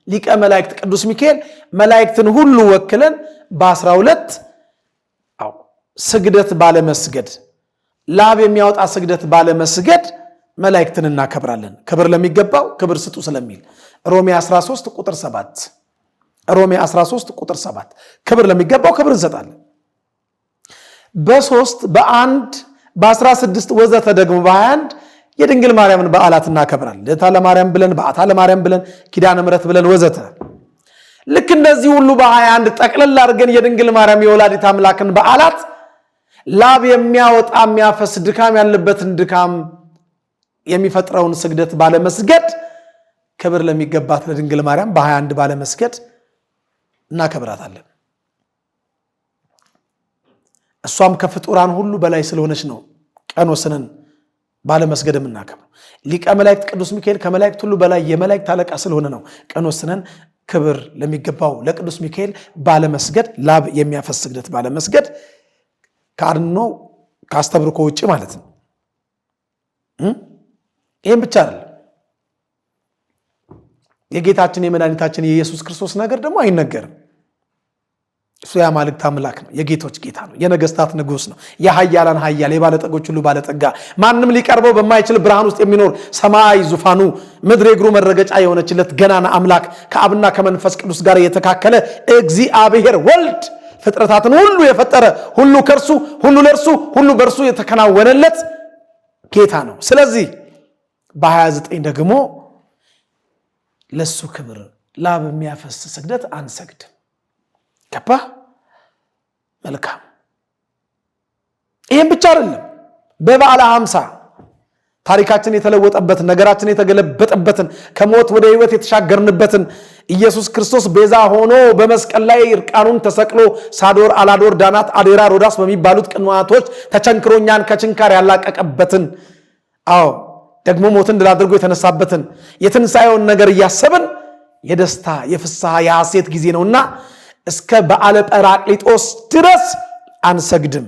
ሊቀ መላእክት ቅዱስ ሚካኤል መላእክትን ሁሉ ወክለን በ12 ስግደት ባለመስገድ፣ ላብ የሚያወጣ ስግደት ባለመስገድ መላእክትን እናከብራለን። ክብር ለሚገባው ክብር ስጡ ስለሚል ሮሜ 13 ቁጥር 7 ሮሜ 13 ቁጥር 7 ክብር ለሚገባው ክብር እንሰጣለን። በ3 በ1 በ16 ወዘተ ደግሞ በ21 የድንግል ማርያምን በዓላት እናከብራለን። ልደታ ለማርያም ብለን፣ በዓታ ለማርያም ብለን፣ ኪዳነ ምሕረት ብለን ወዘተ። ልክ እንደዚህ ሁሉ በ21 ጠቅለል አድርገን የድንግል ማርያም የወላዲተ አምላክን በዓላት ላብ የሚያወጣ የሚያፈስ ድካም ያለበትን ድካም የሚፈጥረውን ስግደት ባለመስገድ ክብር ለሚገባት ለድንግል ማርያም በ21 ባለመስገድ እናከብራታለን። እሷም ከፍጡራን ሁሉ በላይ ስለሆነች ነው ቀን ወስነን ባለመስገድ የምናከብረው። ሊቀ መላእክት ቅዱስ ሚካኤል ከመላእክት ሁሉ በላይ የመላእክት አለቃ ስለሆነ ነው ቀን ወስነን ክብር ለሚገባው ለቅዱስ ሚካኤል ባለመስገድ፣ ላብ የሚያፈስ ስግደት ባለመስገድ ካርኖ ካስተብርኮ ውጪ ማለት ነው። ይህም ብቻ አይደለም። የጌታችን የመድኃኒታችን የኢየሱስ ክርስቶስ ነገር ደግሞ አይነገርም። እሱ የአማልክት አምላክ ነው፣ የጌቶች ጌታ ነው፣ የነገስታት ንጉሥ ነው፣ የኃያላን ኃያል፣ የባለጠጎች ሁሉ ባለጠጋ፣ ማንም ሊቀርበው በማይችል ብርሃን ውስጥ የሚኖር ሰማይ ዙፋኑ ምድር የእግሩ መረገጫ የሆነችለት ገናና አምላክ ከአብና ከመንፈስ ቅዱስ ጋር የተካከለ እግዚአብሔር ወልድ ፍጥረታትን ሁሉ የፈጠረ ሁሉ ከእርሱ ሁሉ ለእርሱ ሁሉ በእርሱ የተከናወነለት ጌታ ነው። ስለዚህ በ29 ደግሞ ለሱ ክብር ላብ የሚያፈስ ስግደት አንሰግድም። ገባ? መልካም። ይህም ብቻ አይደለም። በበዓለ 50 ታሪካችን የተለወጠበትን፣ ነገራችን የተገለበጠበትን፣ ከሞት ወደ ሕይወት የተሻገርንበትን ኢየሱስ ክርስቶስ ቤዛ ሆኖ በመስቀል ላይ እርቃኑን ተሰቅሎ ሳዶር፣ አላዶር፣ ዳናት፣ አዴራ፣ ሮዳስ በሚባሉት ቅንዋቶች ተቸንክሮኛን ከችንካር ያላቀቀበትን፣ ደግሞ ሞትን ድል አድርጎ የተነሳበትን የትንሣኤውን ነገር እያሰብን የደስታ የፍስሐ የሐሴት ጊዜ ነውና እስከ በዓለ ጰራቅሊጦስ ድረስ አንሰግድም።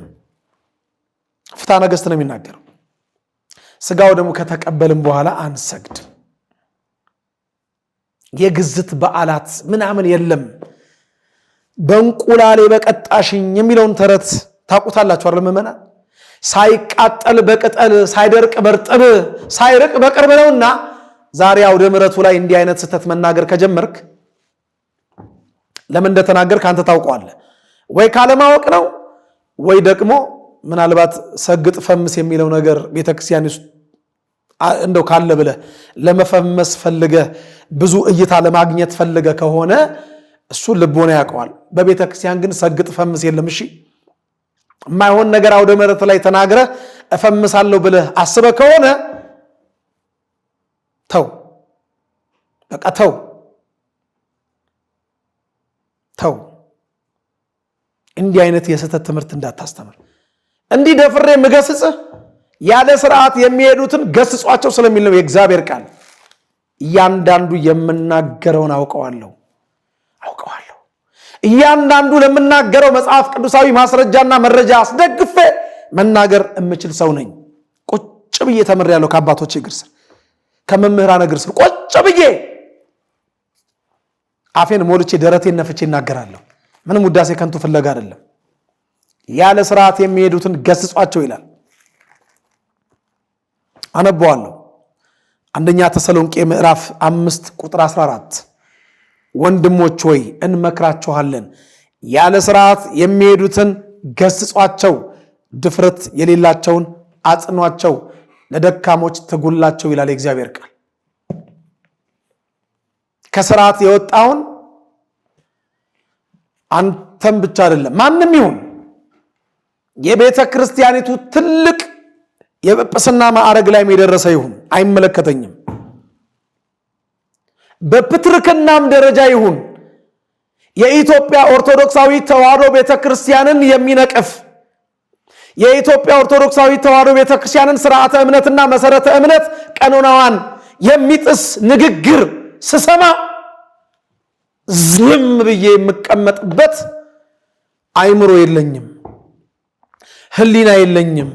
ፍትሐ ነገሥት ነው የሚናገረው። ስጋው ደግሞ ከተቀበልም በኋላ አንሰግድም። የግዝት በዓላት ምናምን የለም። በእንቁላሌ በቀጣሽኝ የሚለውን ተረት ታውቁታላችሁ አይደል ምዕመናን? ሳይቃጠል በቅጠል ሳይደርቅ በርጥብ ሳይርቅ በቅርብ ነውና ዛሬ አውደ ምሕረቱ ላይ እንዲህ አይነት ስህተት መናገር ከጀመርክ ለምን እንደተናገርክ አንተ ታውቀዋለህ። ወይ ካለማወቅ ነው፣ ወይ ደግሞ ምናልባት ሰግጥ ፈምስ የሚለው ነገር ቤተክርስቲያን ውስጥ እንደው ካለ ብለህ ለመፈመስ ፈልገህ ብዙ እይታ ለማግኘት ፈልገህ ከሆነ እሱ ልቦና ያውቀዋል። በቤተክርስቲያን ግን ሰግጥ ፈምስ የለም። እሺ፣ የማይሆን ነገር አውደ ምሕረት ላይ ተናግረህ እፈምሳለሁ ብለህ አስበህ ከሆነ ተው፣ በቃ ተው። እንዲህ አይነት የስህተት ትምህርት እንዳታስተምር። እንዲህ ደፍሬ የምገስጽህ ያለ ስርዓት የሚሄዱትን ገስጿቸው ስለሚል ነው የእግዚአብሔር ቃል። እያንዳንዱ የምናገረውን አውቀዋለሁ። እያንዳንዱ ለምናገረው መጽሐፍ ቅዱሳዊ ማስረጃና መረጃ አስደግፌ መናገር የምችል ሰው ነኝ። ቁጭ ብዬ ተምሬያለሁ ከአባቶቼ እግር ስር፣ ከመምህራን እግር ስር ቁጭ ብዬ አፌን ሞልቼ ደረቴን ነፍቼ እናገራለሁ። ምንም ውዳሴ ከንቱ ፍለጋ አይደለም። ያለ ስርዓት የሚሄዱትን ገስጿቸው ይላል። አነበዋለሁ። አንደኛ ተሰሎንቄ ምዕራፍ 5 ቁጥር 14 ወንድሞች ሆይ እንመክራችኋለን፣ ያለ ስርዓት የሚሄዱትን ገስጿቸው፣ ድፍረት የሌላቸውን አጽኗቸው፣ ለደካሞች ትጉላቸው ይላል የእግዚአብሔር ቃል። ከስርዓት የወጣውን አንተም ብቻ አይደለም ማንም ይሁን የቤተ ክርስቲያኒቱ ትልቅ የጵጵስና ማዕረግ ላይ የደረሰ ይሁን አይመለከተኝም። በፕትርክናም ደረጃ ይሁን የኢትዮጵያ ኦርቶዶክሳዊ ተዋሕዶ ቤተክርስቲያንን የሚነቅፍ የኢትዮጵያ ኦርቶዶክሳዊ ተዋሕዶ ቤተክርስቲያንን ስርዓተ እምነትና መሰረተ እምነት ቀኖናዋን የሚጥስ ንግግር ስሰማ ዝም ብዬ የምቀመጥበት አይምሮ የለኝም፣ ህሊና የለኝም።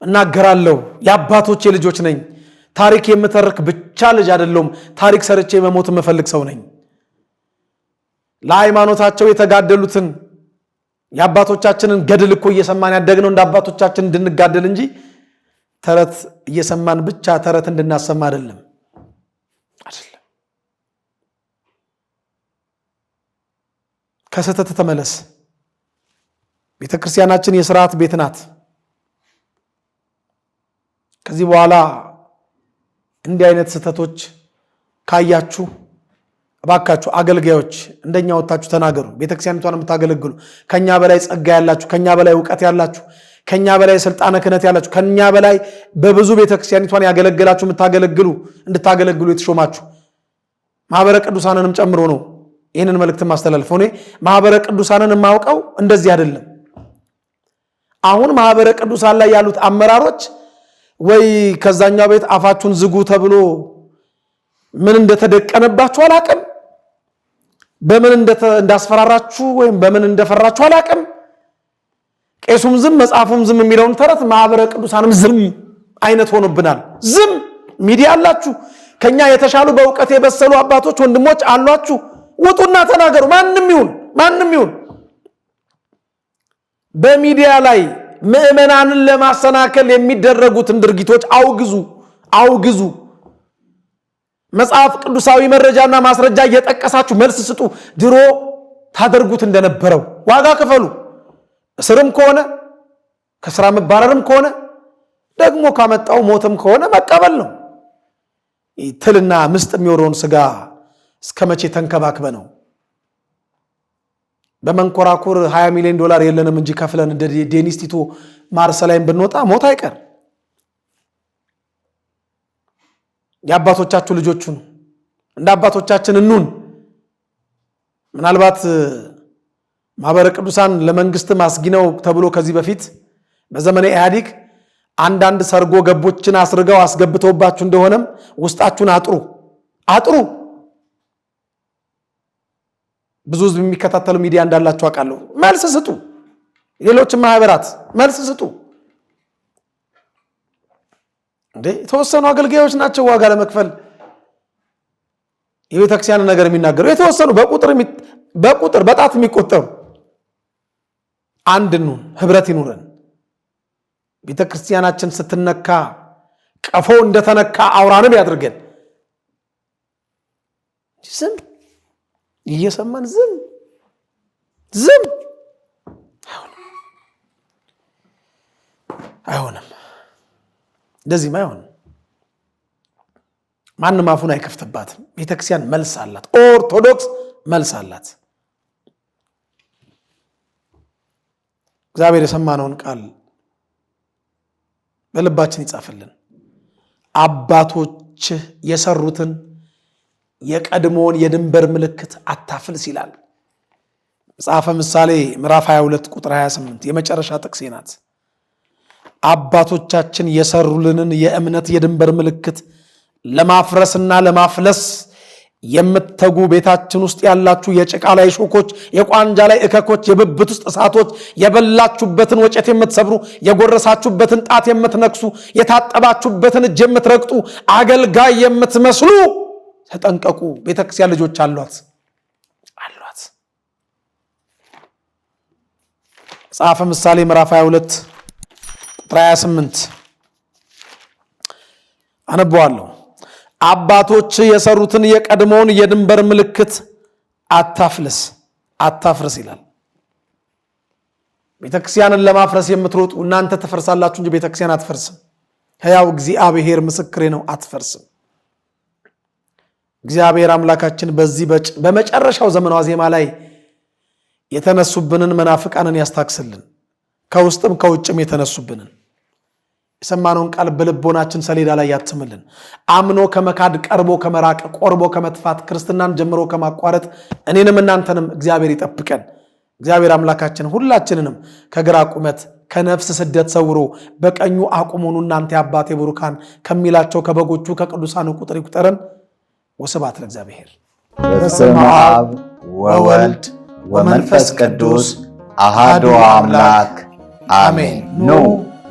እናገራለሁ። የአባቶቼ ልጆች ነኝ። ታሪክ የምተርክ ብቻ ልጅ አይደለሁም። ታሪክ ሰርቼ መሞት የምፈልግ ሰው ነኝ። ለሃይማኖታቸው የተጋደሉትን የአባቶቻችንን ገድል እኮ እየሰማን ያደግነው እንደ አባቶቻችን እንድንጋደል እንጂ ተረት እየሰማን ብቻ ተረት እንድናሰማ አይደለም። ከስህተት ተመለስ። ቤተክርስቲያናችን የሥርዓት ቤት ናት። ከዚህ በኋላ እንዲህ አይነት ስህተቶች ካያችሁ እባካችሁ አገልጋዮች እንደኛ ወጣችሁ ተናገሩ። ቤተክርስቲያኒቷን የምታገለግሉ ከኛ በላይ ጸጋ ያላችሁ፣ ከኛ በላይ ዕውቀት ያላችሁ፣ ከኛ በላይ ስልጣነ ክህነት ያላችሁ፣ ከኛ በላይ በብዙ ቤተክርስቲያኒቷን ያገለግላችሁ የምታገለግሉ እንድታገለግሉ የተሾማችሁ ማህበረ ቅዱሳንንም ጨምሮ ነው ይህንን መልእክት ማስተላለፈው። እኔ ማህበረ ቅዱሳንን የማውቀው እንደዚህ አይደለም። አሁን ማህበረ ቅዱሳን ላይ ያሉት አመራሮች ወይ ከዛኛው ቤት አፋችሁን ዝጉ ተብሎ ምን እንደተደቀነባችሁ አላቅም፣ በምን እንዳስፈራራችሁ ወይም በምን እንደፈራችሁ አላቅም። ቄሱም ዝም መጽሐፉም ዝም የሚለውን ተረት ማህበረ ቅዱሳንም ዝም አይነት ሆኖብናል። ዝም ሚዲያ አላችሁ፣ ከኛ የተሻሉ በእውቀት የበሰሉ አባቶች ወንድሞች አሏችሁ። ውጡና ተናገሩ። ማንም ይሁን በሚዲያ ላይ ምዕመናንን ለማሰናከል የሚደረጉትን ድርጊቶች አውግዙ። መጽሐፍ ቅዱሳዊ መረጃና ማስረጃ እየጠቀሳችሁ መልስ ስጡ። ድሮ ታደርጉት እንደነበረው ዋጋ ክፈሉ። እስርም ከሆነ ከስራ መባረርም ከሆነ ደግሞ ካመጣው ሞትም ከሆነ መቀበል ነው። ትልና ምስጥ የሚወረውን ስጋ እስከ መቼ ተንከባክበ ነው? በመንኮራኩር $20 ሚሊዮን የለንም እንጂ ከፍለን እንደ ዴኒስ ቲቶ ማርስ ላይም ብንወጣ ሞት አይቀር። የአባቶቻችሁ ልጆቹን እንደ አባቶቻችን እንሁን። ምናልባት ማህበረ ቅዱሳን ለመንግስት ማስጊነው ተብሎ ከዚህ በፊት በዘመነ ኢህአዴግ አንዳንድ ሰርጎ ገቦችን አስርገው አስገብተውባችሁ እንደሆነም ውስጣችሁን አጥሩ። ብዙ ህዝብ የሚከታተሉ ሚዲያ እንዳላችሁ አውቃለሁ። መልስ ስጡ። ሌሎችም ማህበራት መልስ ስጡ። የተወሰኑ አገልጋዮች ናቸው ዋጋ ለመክፈል የቤተክርስቲያን ነገር የሚናገሩ የተወሰኑ በቁጥር በጣት የሚቆጠሩ። አንድ እንሁን፣ ህብረት ይኑረን። ቤተክርስቲያናችን ስትነካ ቀፎ እንደተነካ አውራንም ያድርገን። ዝም እየሰማን ዝም አይሆንም። እንደዚህም አይሆንም። ማንም አፉን አይከፍትባትም። ቤተክርስቲያን መልስ አላት። ኦርቶዶክስ መልስ አላት። እግዚአብሔር የሰማነውን ቃል በልባችን ይጻፍልን። አባቶች የሰሩትን የቀድሞውን የድንበር ምልክት አታፍልስ ይላል መጽሐፈ ምሳሌ ምዕራፍ 22 ቁጥር 28 የመጨረሻ ጥቅሴ ናት። አባቶቻችን የሰሩልንን የእምነት የድንበር ምልክት ለማፍረስና ለማፍለስ የምትተጉ ቤታችን ውስጥ ያላችሁ የጭቃ ላይ ሾኮች፣ የቋንጃ ላይ እከኮች፣ የብብት ውስጥ እሳቶች፣ የበላችሁበትን ወጨት የምትሰብሩ፣ የጎረሳችሁበትን ጣት የምትነክሱ፣ የታጠባችሁበትን እጅ የምትረግጡ አገልጋይ የምትመስሉ ተጠንቀቁ። ቤተክርስቲያን ልጆች አሏት። መጽሐፈ ምሳሌ ምዕራፍ 22 ቁጥር 28 አነበዋለሁ። አባቶች የሰሩትን የቀድሞውን የድንበር ምልክት አታፍርስ ይላል። ቤተክርስቲያንን ለማፍረስ የምትሮጡ እናንተ ትፈርሳላችሁ እንጂ ቤተክርስቲያን አትፈርስም። ሕያው እግዚአብሔር ምስክሬ ነው፣ አትፈርስም። እግዚአብሔር አምላካችን በዚህ በመጨረሻው ዘመን ዋዜማ ላይ የተነሱብንን መናፍቃንን ያስታክስልን። ከውስጥም ከውጭም የተነሱብንን የሰማነውን ቃል በልቦናችን ሰሌዳ ላይ ያትምልን። አምኖ ከመካድ ቀርቦ ከመራቅ ቆርቦ ከመጥፋት ክርስትናን ጀምሮ ከማቋረጥ እኔንም እናንተንም እግዚአብሔር ይጠብቀን። እግዚአብሔር አምላካችን ሁላችንንም ከግራ ቁመት ከነፍስ ስደት ሰውሮ በቀኙ አቁሙኑ እናንተ አባቴ ቡሩካን ከሚላቸው ከበጎቹ ከቅዱሳኑ ቁጥር ይቁጠረን። ወስብሐት ለእግዚአብሔር። በስመ አብ ወወልድ ወመንፈስ ቅዱስ አሃዱ አምላክ አሜን። ኑ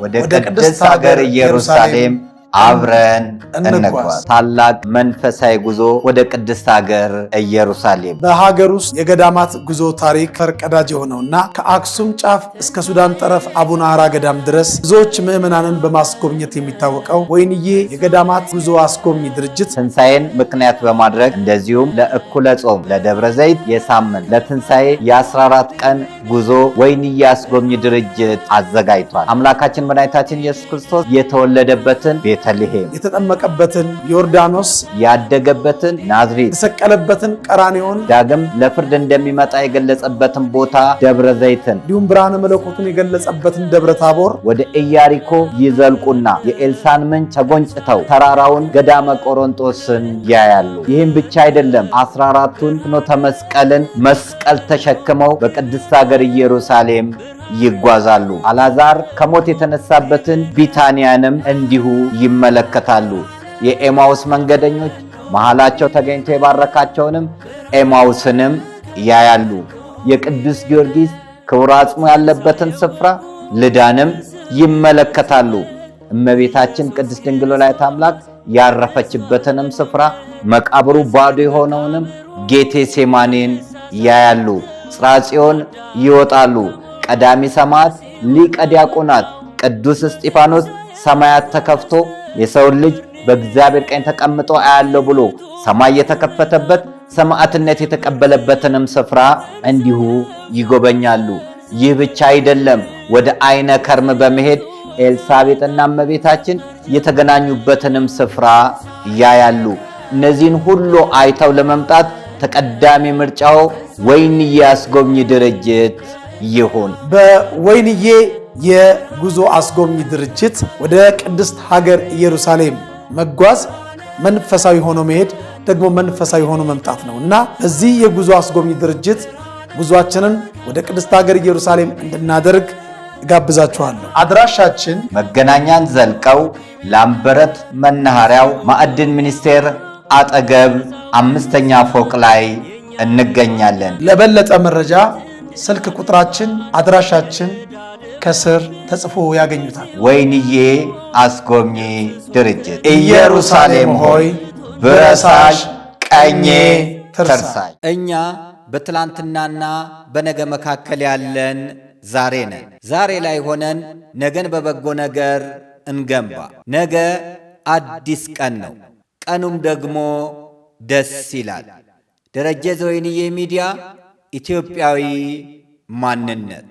ወደ ቅድስት ሀገር ኢየሩሳሌም አብረን እንጓዝ። ታላቅ መንፈሳዊ ጉዞ ወደ ቅድስት ሀገር ኢየሩሳሌም። በሀገር ውስጥ የገዳማት ጉዞ ታሪክ ፈርቀዳጅ የሆነውና ከአክሱም ጫፍ እስከ ሱዳን ጠረፍ አቡነ ሐራ ገዳም ድረስ ብዙዎች ምዕመናንን በማስጎብኘት የሚታወቀው ወይንዬ የገዳማት ጉዞ አስጎብኝ ድርጅት ትንሣኤን ምክንያት በማድረግ እንደዚሁም ለእኩለ ጾም፣ ለደብረ ዘይት የሳምንት፣ ለትንሣኤ የ14 ቀን ጉዞ ወይንዬ አስጎብኝ ድርጅት አዘጋጅቷል። አምላካችን መድኃኒታችን ኢየሱስ ክርስቶስ የተወለደበትን ቤተልሔም፣ የተጠመቀበትን ዮርዳኖስ፣ ያደገበትን ናዝሬት፣ የተሰቀለበትን ቀራንዮን፣ ዳግም ለፍርድ እንደሚመጣ የገለጸበትን ቦታ ደብረ ዘይትን፣ እንዲሁም ብርሃነ መለኮቱን የገለጸበትን ደብረ ታቦር፣ ወደ ኢያሪኮ ይዘልቁና የኤልሳን ምንጭ ተጎንጭተው ተራራውን ገዳመ ቆሮንጦስን ያያሉ። ይህም ብቻ አይደለም። 14ቱን ፍኖተ መስቀልን መስቀል ተሸክመው በቅድስት ሀገር ኢየሩሳሌም ይጓዛሉ። አልዓዛር ከሞት የተነሳበትን ቢታንያንም እንዲሁ ይመለከታሉ። የኤማውስ መንገደኞች መሃላቸው ተገኝቶ የባረካቸውንም ኤማውስንም ያያሉ። የቅዱስ ጊዮርጊስ ክቡር አጽሙ ያለበትን ስፍራ ልዳንም ይመለከታሉ። እመቤታችን ቅድስት ድንግል ወላዲተ አምላክ ያረፈችበትንም ስፍራ መቃብሩ ባዶ የሆነውንም ጌቴሴማኒን ያያሉ። ጽርሐ ጽዮን ይወጣሉ። ቀዳሚ ሰማዕት ሊቀ ዲያቆናት ቅዱስ እስጢፋኖስ ሰማያት ተከፍቶ የሰውን ልጅ በእግዚአብሔር ቀኝ ተቀምጦ አያለው ብሎ ሰማይ የተከፈተበት ሰማዕትነት የተቀበለበትንም ስፍራ እንዲሁ ይጎበኛሉ። ይህ ብቻ አይደለም። ወደ አይነ ከርም በመሄድ ኤልሳቤጥና እመቤታችን የተገናኙበትንም ስፍራ ያያሉ። እነዚህን ሁሉ አይተው ለመምጣት ተቀዳሚ ምርጫው ወይንዬ አስጎብኝ ድርጅት ይሁን። በወይንዬ የጉዞ አስጎብኝ ድርጅት ወደ ቅድስት ሀገር ኢየሩሳሌም መጓዝ መንፈሳዊ ሆኖ መሄድ ደግሞ መንፈሳዊ ሆኖ መምጣት ነው እና እዚህ የጉዞ አስጎብኝ ድርጅት ጉዟችንን ወደ ቅድስት ሀገር ኢየሩሳሌም እንድናደርግ ጋብዛችኋለሁ። አድራሻችን መገናኛን ዘልቀው ላምበረት መናኸሪያው ማዕድን ሚኒስቴር አጠገብ 5ኛ ፎቅ ላይ እንገኛለን። ለበለጠ መረጃ ስልክ ቁጥራችን፣ አድራሻችን ከስር ተጽፎ ያገኙታል። ወይንዬ አስጎብኚ ድርጅት። ኢየሩሳሌም ሆይ ብረሳሽ ቀኜ ትርሳሽ። እኛ በትላንትናና በነገ መካከል ያለን ዛሬ ነን። ዛሬ ላይ ሆነን ነገን በበጎ ነገር እንገንባ። ነገ አዲስ ቀን ነው። ቀኑም ደግሞ ደስ ይላል። ደረጀ ዘወይንዬ ሚዲያ ኢትዮጵያዊ ማንነት